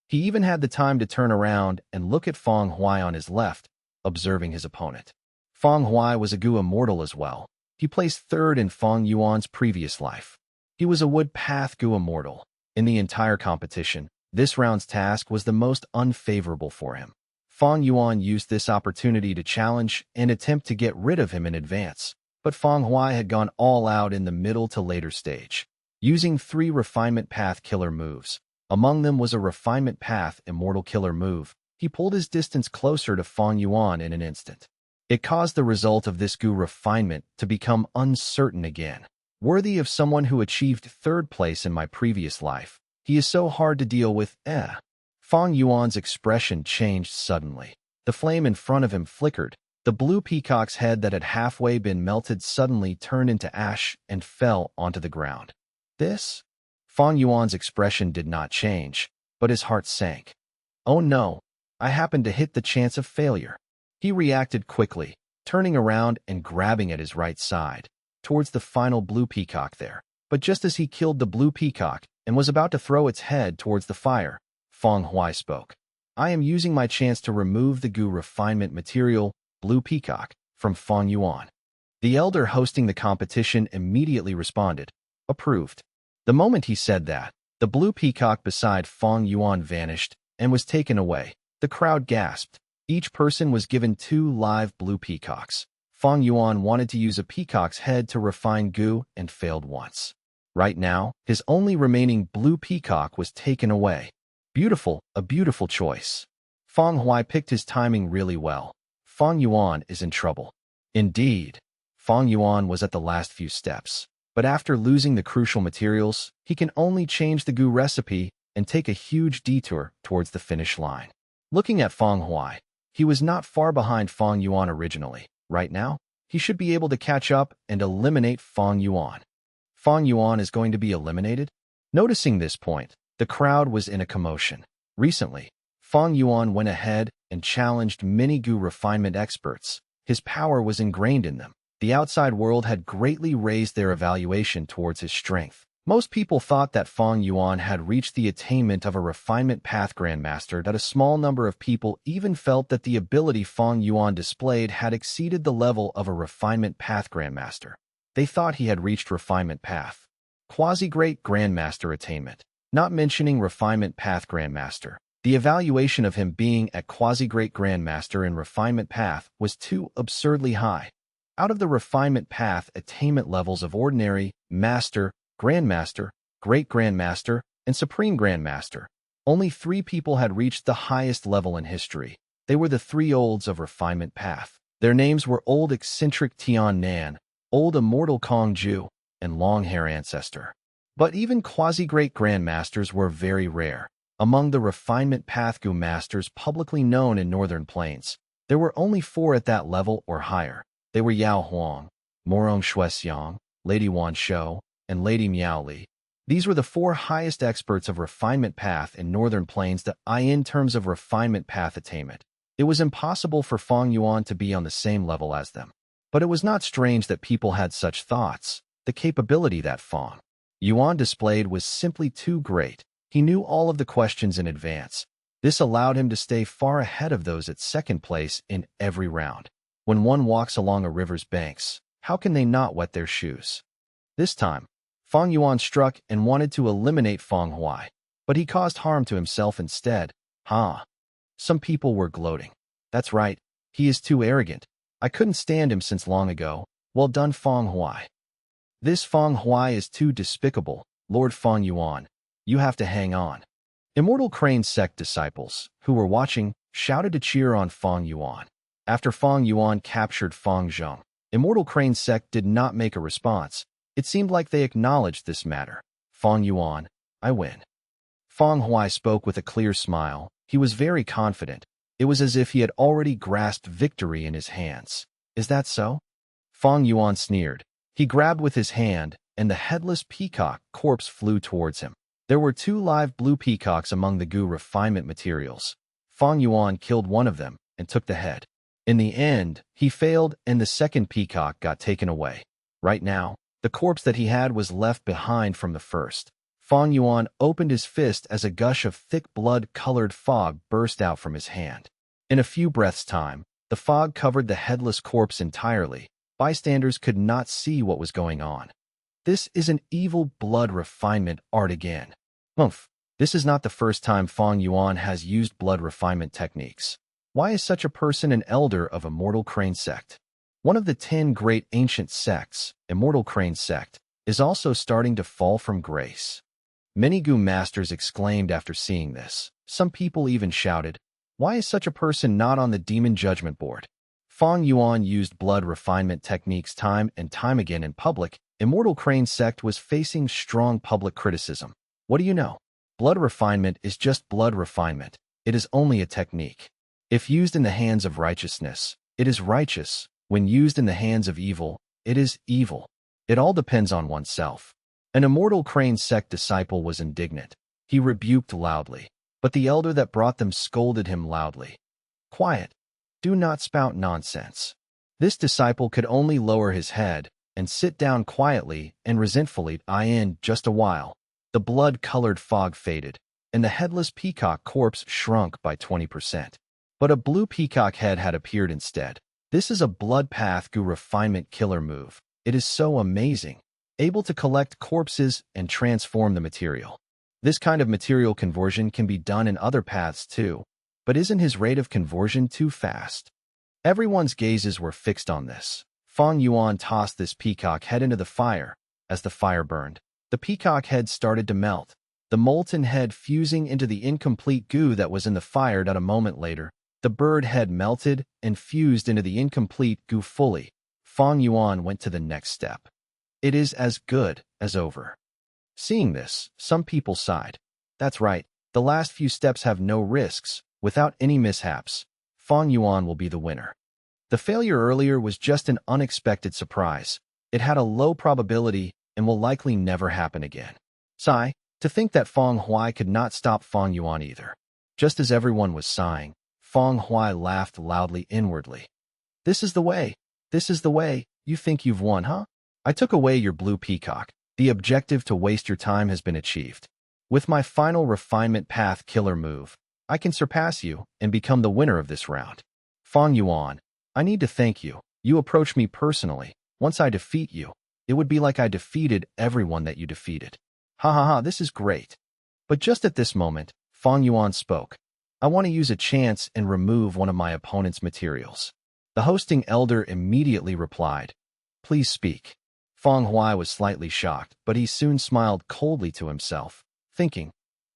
He even had the time to turn around and look at Feng Yuan on his left, observing his opponent. Feng Yuan was a Gu immortal as well. He placed 3rd in Feng Yuan's previous life. He was a wood path Gu immortal. In the entire competition, this round's task was the most unfavorable for him. Feng Yuan used this opportunity to challenge and attempt to get rid of him in advance, but Feng Yuan had gone all out in the middle to later stage, using 3 refinement path killer moves. Among them was a refinement path immortal killer move. He pulled his distance closer to Feng Yuan in an instant. It caused the result of this Gu refinement to become uncertain again. Worthy of someone who achieved 3rd place in my previous life. He is so hard to deal with. Feng Yuan's expression changed suddenly. The flame in front of him flickered. The blue peacock's head that had halfway been melted suddenly turned into ash and fell onto the ground. This? Feng Yuan's expression did not change, but his heart sank. Oh no, I happened to hit the chance of failure. He reacted quickly, turning around and grabbing at his right side, towards the final blue peacock there. But just as he killed the blue peacock and was about to throw its head towards the fire, Feng Yuan spoke. I am using my chance to remove the Gu refinement material, blue peacock, from Feng Yuan. The elder hosting the competition immediately responded, approved. The moment he said that, the blue peacock beside Feng Yuan vanished and was taken away. The crowd gasped. Each person was given 2 live blue peacocks. Feng Yuan wanted to use a peacock's head to refine Gu and failed once. Right now, his only remaining blue peacock was taken away. Beautiful, a beautiful choice. Feng Yuan picked his timing really well. Feng Yuan is in trouble. Indeed, Feng Yuan was at the last few steps. But after losing the crucial materials, he can only change the Gu recipe and take a huge detour towards the finish line. Looking at Feng Yuan, he was not far behind Feng Yuan originally. Right now, he should be able to catch up and eliminate Feng Yuan. Feng Yuan is going to be eliminated? Noticing this point, the crowd was in a commotion. Recently, Feng Yuan went ahead and challenged many Gu refinement experts. His power was ingrained in them. The outside world had greatly raised their evaluation towards his strength. Most people thought that Feng Yuan had reached the attainment of a refinement path grandmaster, that a small number of people even felt that the ability Feng Yuan displayed had exceeded the level of a refinement path grandmaster. They thought he had reached refinement path. Quasi-great grandmaster attainment. Not mentioning refinement path grandmaster. The evaluation of him being at quasi-great grandmaster in refinement path was too absurdly high. Out of the refinement path attainment levels of ordinary, master, grandmaster, great grandmaster, and supreme grandmaster, only 3 people had reached the highest level in history. They were the 3 olds of refinement path. Their names were Old Eccentric Tian Nan, Old Immortal Kong Ju, and Long Hair Ancestor. But even quasi-great grandmasters were very rare. Among the refinement path Gu masters publicly known in Northern Plains, there were only 4 at that level or higher. They were Yao Huang, Morong Shuexiang, Lady Wan Shou, and Lady Miao Li. These were the 4 highest experts of refinement path in Northern Plains in terms of refinement path attainment. It was impossible for Feng Yuan to be on the same level as them. But it was not strange that people had such thoughts. The capability that Feng Yuan displayed was simply too great. He knew all of the questions in advance. This allowed him to stay far ahead of those at second place in every round. When one walks along a river's banks, how can they not wet their shoes? This time, Fang Yuan struck and wanted to eliminate Feng Huai, but he caused harm to himself instead. Some people were gloating. That's right, he is too arrogant. I couldn't stand him since long ago. Well done, Feng Huai. This Feng Huai is too despicable. Lord Fang Yuan, you have to hang on. Immortal Crane sect disciples, who were watching, shouted to cheer on Fang Yuan. After Fang Yuan captured Fang Zheng, Immortal Crane sect did not make a response. It seemed like they acknowledged this matter. Fang Yuan, I win. Feng Huai spoke with a clear smile. He was very confident. It was as if he had already grasped victory in his hands. Is that so? Fang Yuan sneered. He grabbed with his hand, and the headless peacock corpse flew towards him. There were 2 live blue peacocks among the goo refinement materials. Fang Yuan killed one of them and took the head. In the end, he failed and the second peacock got taken away. Right now, the corpse that he had was left behind from the first. Fang Yuan opened his fist as a gush of thick blood-colored fog burst out from his hand. In a few breaths' time, the fog covered the headless corpse entirely. Bystanders could not see what was going on. This is an evil blood refinement art again. This is not the first time Fang Yuan has used blood refinement techniques. Why is such a person an elder of Immortal Crane sect? One of the 10 great ancient sects, Immortal Crane sect, is also starting to fall from grace. Many Gu masters exclaimed after seeing this. Some people even shouted, why is such a person not on the demon judgment board? Fang Yuan used blood refinement techniques time and time again in public. Immortal Crane sect was facing strong public criticism. What do you know? Blood refinement is just blood refinement. It is only a technique. If used in the hands of righteousness, it is righteous. When used in the hands of evil, it is evil. It all depends on oneself. An Immortal Crane sect disciple was indignant. He rebuked loudly, but the elder that brought them scolded him loudly. Quiet. Do not spout nonsense. This disciple could only lower his head and sit down quietly and resentfully. In just a while, the blood-colored fog faded, and the headless peacock corpse shrunk by 20%. But a blue peacock head had appeared instead. This is a blood path Gu refinement killer move. It is so amazing. Able to collect corpses and transform the material. This kind of material conversion can be done in other paths too, but isn't his rate of conversion too fast? Everyone's gazes were fixed on this. Fang Yuan tossed this peacock head into the fire. As the fire burned, the peacock head started to melt, the molten head fusing into the incomplete goo that was in the fire. A moment later, the bird head melted and fused into the incomplete goo fully. Fang Yuan went to the next step. It is as good as over. Seeing this, some people sighed. That's right, the last few steps have no risks. Without any mishaps, Fang Yuan will be the winner. The failure earlier was just an unexpected surprise. It had a low probability and will likely never happen again. Sigh, to think that Feng Huai could not stop Fang Yuan either. Just as everyone was sighing, Feng Huai laughed loudly inwardly. This is the way. This is the way. You think you've won, huh? I took away your blue peacock. The objective to waste your time has been achieved. With my final refinement path killer move, I can surpass you and become the winner of this round. Fang Yuan, I need to thank you. You approached me personally. Once I defeat you, it would be like I defeated everyone that you defeated. This is great. But just at this moment, Fang Yuan spoke. I want to use a chance and remove one of my opponent's materials. The hosting elder immediately replied, please speak. Feng Huai was slightly shocked, but he soon smiled coldly to himself, thinking,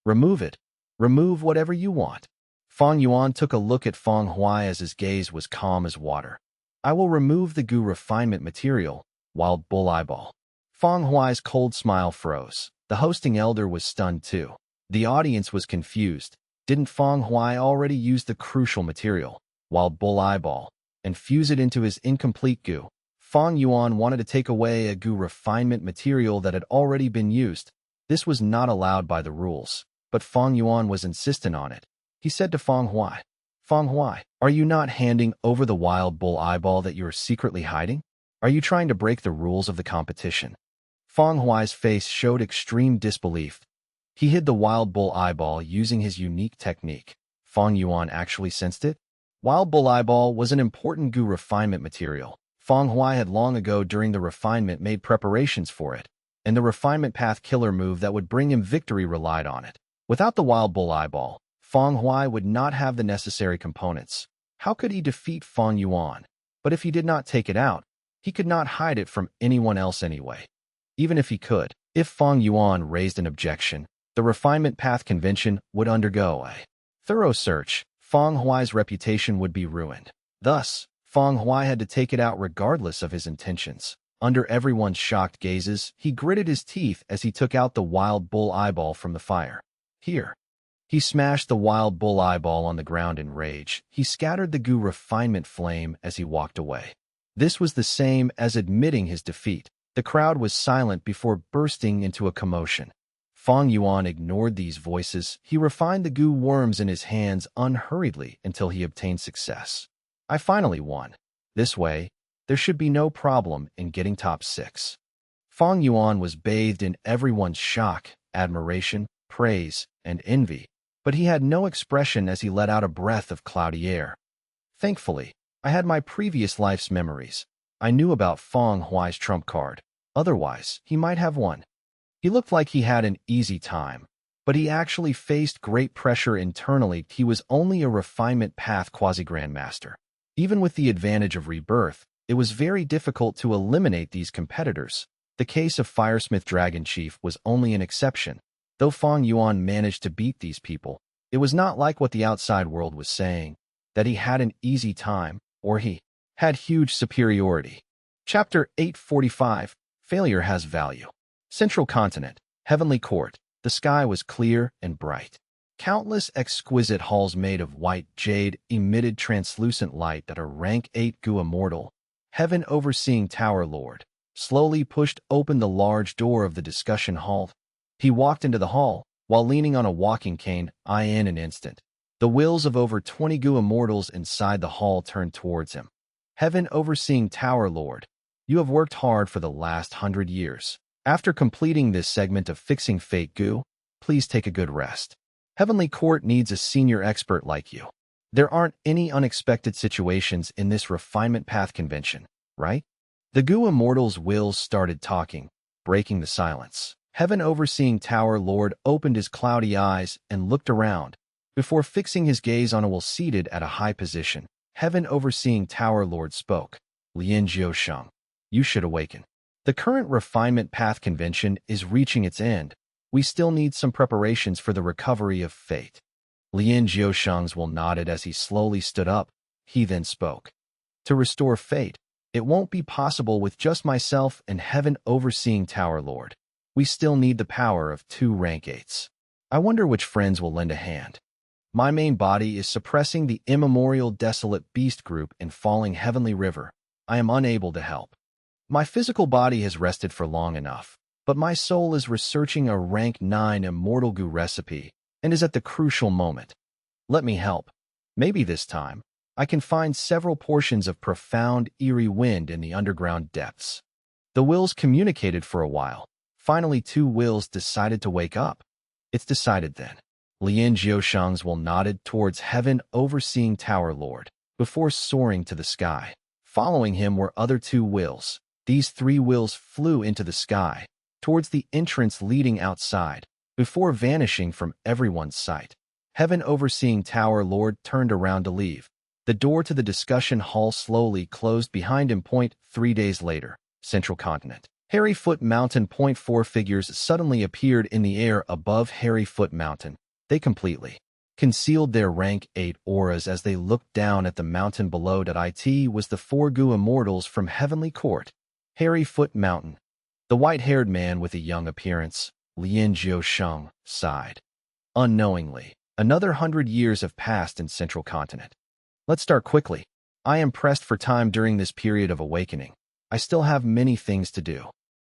remove it. Remove whatever you want. Fang Yuan took a look at Feng Huai as his gaze was calm as water. I will remove the goo refinement material, Wild Bull Eyeball. Feng Huai's cold smile froze. The hosting elder was stunned too. The audience was confused. Didn't Feng Huai already use the crucial material, Wild Bull Eyeball, and fuse it into his incomplete goo? Fang Yuan wanted to take away a goo refinement material that had already been used. This was not allowed by the rules, but Fang Yuan was insistent on it. He said to Feng Huai, are you not handing over the Wild Bull Eyeball that you are secretly hiding? Are you trying to break the rules of the competition? Feng Huai's face showed extreme disbelief. He hid the wild bull eyeball using his unique technique. Fang Yuan actually sensed it? Wild bull eyeball was an important gu refinement material. Feng Huai had long ago during the refinement made preparations for it, and the refinement path killer move that would bring him victory relied on it. Without the wild bull eyeball, Feng Huai would not have the necessary components. How could he defeat Fang Yuan? But if he did not take it out, he could not hide it from anyone else anyway. Even if he could, if Fang Yuan raised an objection, the refinement path convention would undergo a thorough search. Feng Huai's reputation would be ruined. Thus, Feng Huai had to take it out regardless of his intentions. Under everyone's shocked gazes, he gritted his teeth as he took out the wild bull eyeball from the fire. Here. He smashed the wild bull eyeball on the ground in rage. He scattered the gu refinement flame as he walked away. This was the same as admitting his defeat. The crowd was silent before bursting into a commotion. Fang Yuan ignored these voices. He refined the gu worms in his hands unhurriedly until he obtained success. I finally won. This way, there should be no problem in getting top 6. Fang Yuan was bathed in everyone's shock, admiration, praise, and envy, but he had no expression as he let out a breath of cloudy air. Thankfully, I had my previous life's memories. I knew about Feng Huai's trump card. Otherwise, he might have won. He looked like he had an easy time, but he actually faced great pressure internally. He was only a refinement path quasi-grandmaster. Even with the advantage of rebirth, it was very difficult to eliminate these competitors. The case of Firesmith Dragon Chief was only an exception. Though Fang Yuan managed to beat these people, it was not like what the outside world was saying, that he had an easy time, or he had huge superiority. Chapter 845, Failure Has Value. Central Continent, Heavenly Court. The sky was clear and bright. Countless exquisite halls made of white jade emitted translucent light that a rank 8 gu immortal, Heaven Overseeing Tower Lord, slowly pushed open the large door of the discussion hall. He walked into the hall, while leaning on a walking cane. In an instant, the wills of over 20 gu immortals inside the hall turned towards him. Heaven Overseeing Tower Lord, you have worked hard for the last 100 years. After completing this segment of fixing fate gu, please take a good rest. Heavenly Court needs a senior expert like you. There aren't any unexpected situations in this refinement path convention, right? The gu immortals' wills started talking, breaking the silence. Heaven Overseeing Tower Lord opened his cloudy eyes and looked around, before fixing his gaze on a will seated at a high position. Heaven Overseeing Tower Lord spoke. Lian Jiusheng, you should awaken. The current refinement path convention is reaching its end. We still need some preparations for the recovery of fate. Lian Jiusheng's will nodded as he slowly stood up. He then spoke. To restore fate, it won't be possible with just myself and Heaven Overseeing Tower Lord. We still need the power of 2 rank 8s. I wonder which friends will lend a hand. My main body is suppressing the immemorial desolate beast group in Falling Heavenly River. I am unable to help. My physical body has rested for long enough, but my soul is researching a rank 9 immortal gu recipe and is at the crucial moment. Let me help. Maybe this time, I can find several portions of profound, eerie wind in the underground depths. The wills communicated for a while. Finally, 2 wills decided to wake up. It's decided then. Lian Jiusheng's will nodded towards Heaven Overseeing Tower Lord, before soaring to the sky. Following him were other 2 wills. These 3 wills flew into the sky, towards the entrance leading outside, before vanishing from everyone's sight. Heaven Overseeing Tower Lord turned around to leave. The door to the discussion hall slowly closed behind him. 3 days later, Central Continent. Hairy Foot Mountain. 4 figures suddenly appeared in the air above Hairy Foot Mountain. They completely concealed their rank 8 auras as they looked down at the mountain below. It was the 4 gu immortals from Heavenly Court. Hairy Foot Mountain. The white-haired man with a young appearance, Lian Jiusheng, sighed. Unknowingly, another 100 years have passed in Central Continent. Let's start quickly. I am pressed for time during this period of awakening. I still have many things to do.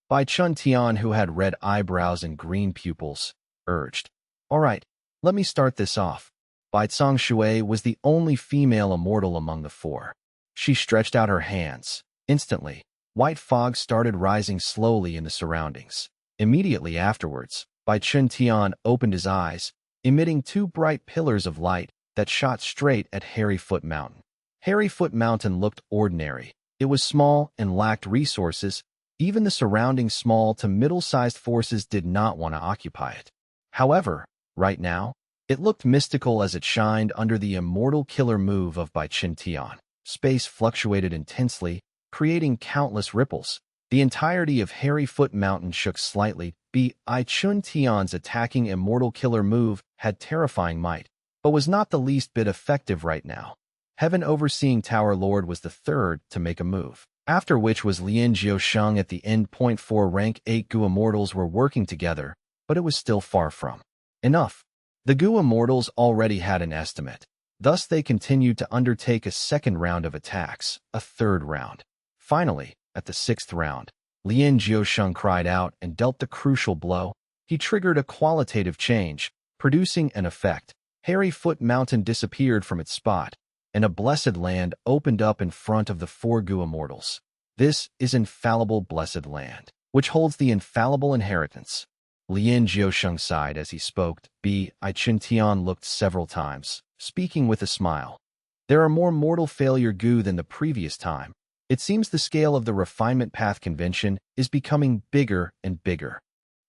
Bai Chun Tian, who had red eyebrows and green pupils, urged. All right, let me start this off. Bai Tsang Shui was the only female immortal among the 4. She stretched out her hands. Instantly, White fog started rising slowly in the surroundings. Immediately afterwards, Bai Chun Tian opened his eyes, emitting two bright pillars of light that shot straight at Hairy Foot Mountain. Hairy Foot Mountain looked ordinary. It was small and lacked resources. Even the surrounding small to middle-sized forces did not want to occupy it. However, right now, it looked mystical as it shined under the immortal killer move of Bai Chun Tian. Space fluctuated intensely, creating countless ripples. The entirety of Hairy Foot Mountain shook slightly. Bai Chun Tian's attacking immortal killer move had terrifying might, but was not the least bit effective right now. Heaven Overseeing Tower Lord was the third to make a move, after which was Lin Jiusheng at the end. 4 rank 8 Gu Immortals were working together, but it was still far from enough. The Gu Immortals already had an estimate. Thus they continued to undertake a second round of attacks, a third round. Finally, at the sixth round, Lin Jiusheng cried out and dealt the crucial blow. He triggered a qualitative change, producing an effect. Hairy Foot Mountain disappeared from its spot, and a blessed land opened up in front of the 4 Gu Immortals. This is infallible blessed land, which holds the infallible inheritance. Lin Jiusheng sighed as he spoke. Bai Chun Tian looked several times, speaking with a smile. There are more mortal failure Gu than the previous time. It seems the scale of the refinement path convention is becoming bigger and bigger.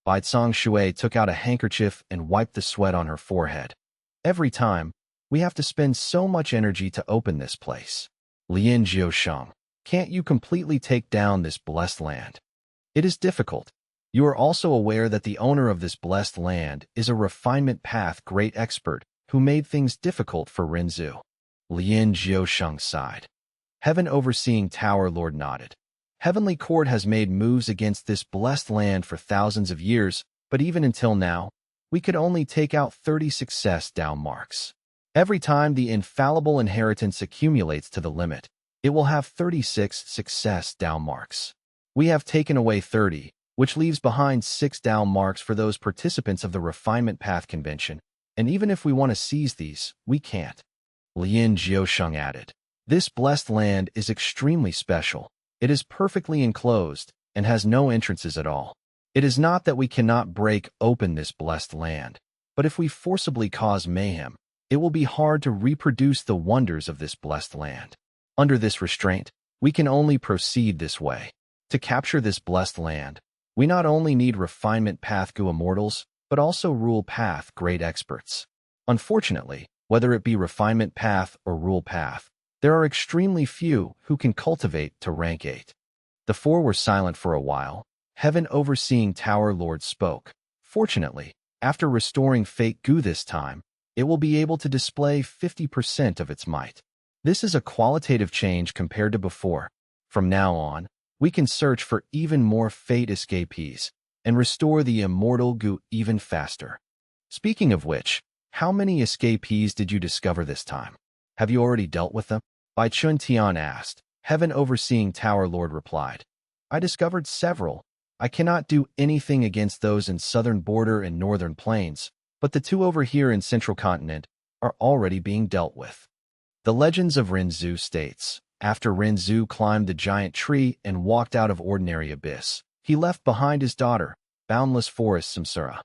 Bai Tsang Shui took out a handkerchief and wiped the sweat on her forehead. Every time, we have to spend so much energy to open this place. Lin Jiusheng, can't you completely take down this blessed land? It is difficult. You are also aware that the owner of this blessed land is a refinement path great expert who made things difficult for Renzu. Lin Jiusheng sighed. Heaven Overseeing Tower Lord nodded. Heavenly Court has made moves against this blessed land for thousands of years, but even until now, we could only take out 30 success down marks. Every time the infallible inheritance accumulates to the limit, it will have 36 success down marks. We have taken away 30, which leaves behind 6 down marks for those participants of the Refinement Path Convention, and even if we want to seize these, we can't. Lin Jiusheng added. This blessed land is extremely special. It is perfectly enclosed and has no entrances at all. It is not that we cannot break open this blessed land, but if we forcibly cause mayhem, it will be hard to reproduce the wonders of this blessed land. Under this restraint, we can only proceed this way. To capture this blessed land, we not only need refinement path Gu Immortals, but also rule path great experts. Unfortunately, whether it be refinement path or rule path, there are extremely few who can cultivate to rank 8. The 4 were silent for a while. Heaven Overseeing Tower Lord spoke. Fortunately, after restoring Fate Gu this time, it will be able to display 50% of its might. This is a qualitative change compared to before. From now on, we can search for even more Fate escapees and restore the immortal Gu even faster. Speaking of which, how many escapees did you discover this time? Have you already dealt with them? Bai Chun Tian asked. Heaven Overseeing Tower Lord replied. I discovered several. I cannot do anything against those in southern border and northern plains, but the 2 over here in central continent are already being dealt with. The Legends of Renzu states, after Renzu climbed the giant tree and walked out of ordinary abyss, he left behind his daughter, boundless forest Samsara.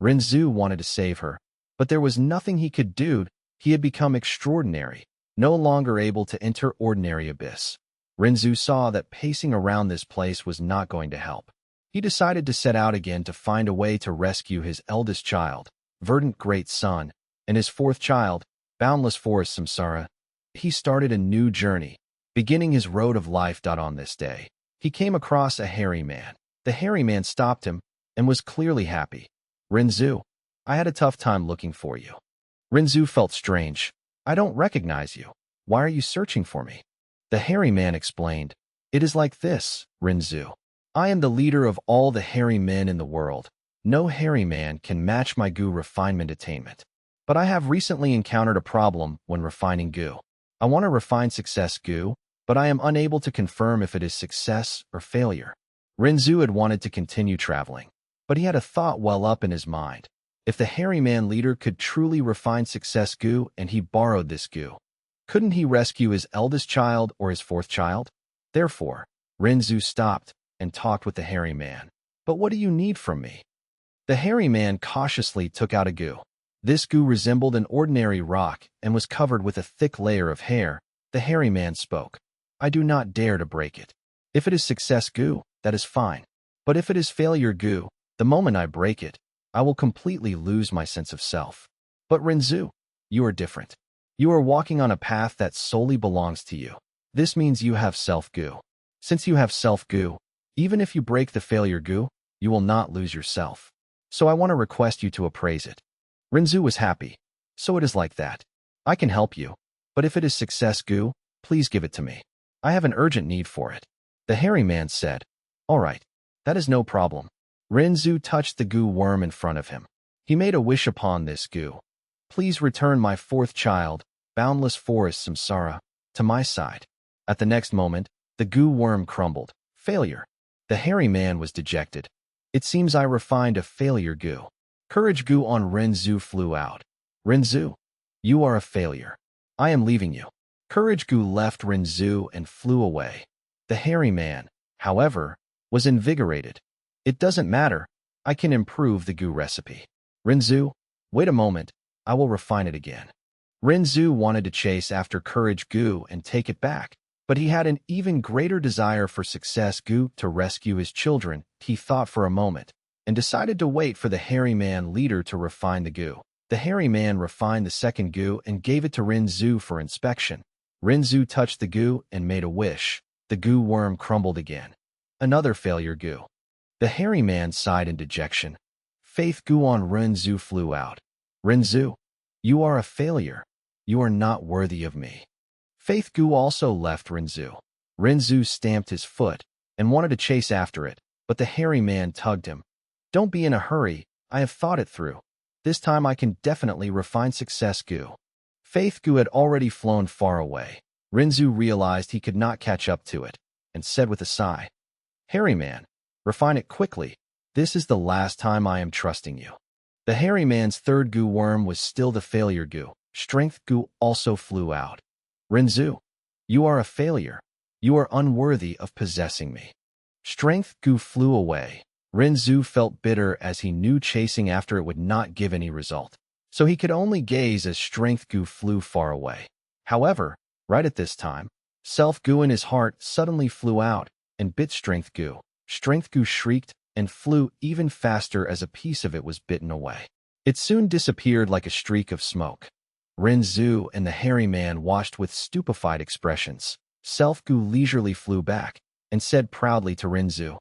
Renzu wanted to save her, but there was nothing he could do. He had become extraordinary, no longer able to enter ordinary abyss. Renzu saw that pacing around this place was not going to help. He decided to set out again to find a way to rescue his eldest child, verdant great son, and his 4th child, boundless forest Samsara. He started a new journey, beginning his road of life. On this day, he came across a hairy man. The hairy man stopped him and was clearly happy. Renzu, I had a tough time looking for you. Renzu felt strange. I don't recognize you. Why are you searching for me? The hairy man explained. It is like this, Renzu. I am the leader of all the hairy men in the world. No hairy man can match my Gu refinement attainment. But I have recently encountered a problem when refining Gu. I want to refine success Gu, but I am unable to confirm if it is success or failure. Renzu had wanted to continue traveling, but he had a thought well up in his mind. If the hairy man leader could truly refine success Gu and he borrowed this Gu, couldn't he rescue his eldest child or his 4th child? Therefore, Renzu stopped and talked with the hairy man. But what do you need from me? The hairy man cautiously took out a goo. This goo resembled an ordinary rock and was covered with a thick layer of hair. The hairy man spoke. I do not dare to break it. If it is success goo, that is fine. But if it is failure goo, the moment I break it, I will completely lose my sense of self. But Renzu, you are different. You are walking on a path that solely belongs to you. This means you have self-goo. Since you have self-goo, even if you break the failure goo, you will not lose yourself. So I want to request you to appraise it. Renzu was happy. So it is like that. I can help you. But if it is success goo, please give it to me. I have an urgent need for it. The hairy man said. All right. That is no problem. Renzu touched the goo worm in front of him. He made a wish upon this goo. Please return my fourth child, boundless forest samsara, to my side. At the next moment, the goo worm crumbled. Failure. The hairy man was dejected. It seems I refined a failure goo. Courage goo on Renzu flew out. Renzu, you are a failure. I am leaving you. Courage goo left Renzu and flew away. The hairy man, however, was invigorated. It doesn't matter. I can improve the goo recipe. Renzu, wait a moment. I will refine it again. Renzu wanted to chase after courage goo and take it back, but he had an even greater desire for success goo to rescue his children. He thought for a moment and decided to wait for the hairy man leader to refine the goo. The hairy man refined the second goo and gave it to Renzu for inspection. Renzu touched the goo and made a wish. The goo worm crumbled again. Another failure goo. The hairy man sighed in dejection. Faith goo on Renzu flew out. Renzu, you are a failure. You are not worthy of me. Faith goo also left Renzu. Renzu stamped his foot and wanted to chase after it, but the hairy man tugged him. Don't be in a hurry. I have thought it through. This time I can definitely refine success goo. Faith goo had already flown far away. Renzu realized he could not catch up to it and said with a sigh, Hairy man, refine it quickly. This is the last time I am trusting you. The hairy man's third goo worm was still the failure goo. Strength goo also flew out. Renzu, you are a failure. You are unworthy of possessing me. Strength goo flew away. Renzu felt bitter as he knew chasing after it would not give any result, so he could only gaze as strength goo flew far away. However, right at this time, self goo in his heart suddenly flew out and bit strength goo. Strength goo shrieked and flew even faster as a piece of it was bitten away. It soon disappeared like a streak of smoke. Renzu and the hairy man watched with stupefied expressions. Self goo leisurely flew back and said proudly to Renzu,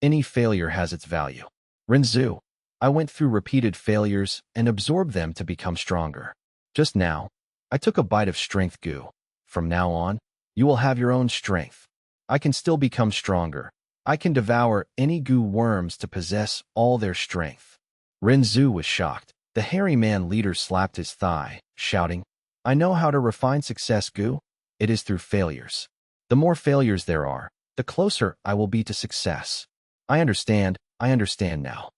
Any failure has its value. Renzu, I went through repeated failures and absorbed them to become stronger. Just now, I took a bite of strength goo. From now on, you will have your own strength. I can still become stronger. I can devour any goo worms to possess all their strength. Renzu was shocked. The hairy man leader slapped his thigh, shouting, I know how to refine success goo. It is through failures. The more failures there are, the closer I will be to success. I understand now.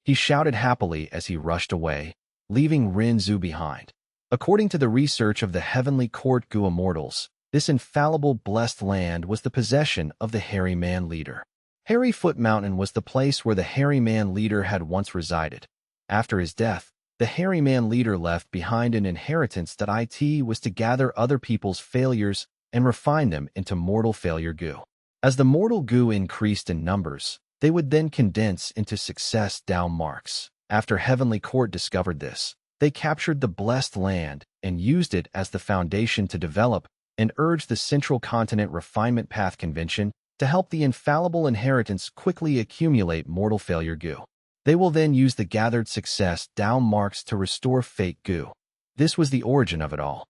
He shouted happily as he rushed away, leaving Renzu behind. According to the research of the Heavenly Court goo immortals, this infallible blessed land was the possession of the hairy man leader. Hairy Foot Mountain was the place where the hairy man leader had once resided. After his death, the hairy man leader left behind an inheritance that was to gather other people's failures and refine them into mortal failure goo. As the mortal goo increased in numbers, they would then condense into success down marks. After Heavenly Court discovered this, they captured the blessed land and used it as the foundation to develop and urge the Central Continent Refinement Path Convention to help the infallible inheritance quickly accumulate mortal failure goo. They will then use the gathered success down marks to restore fake goo. This was the origin of it all.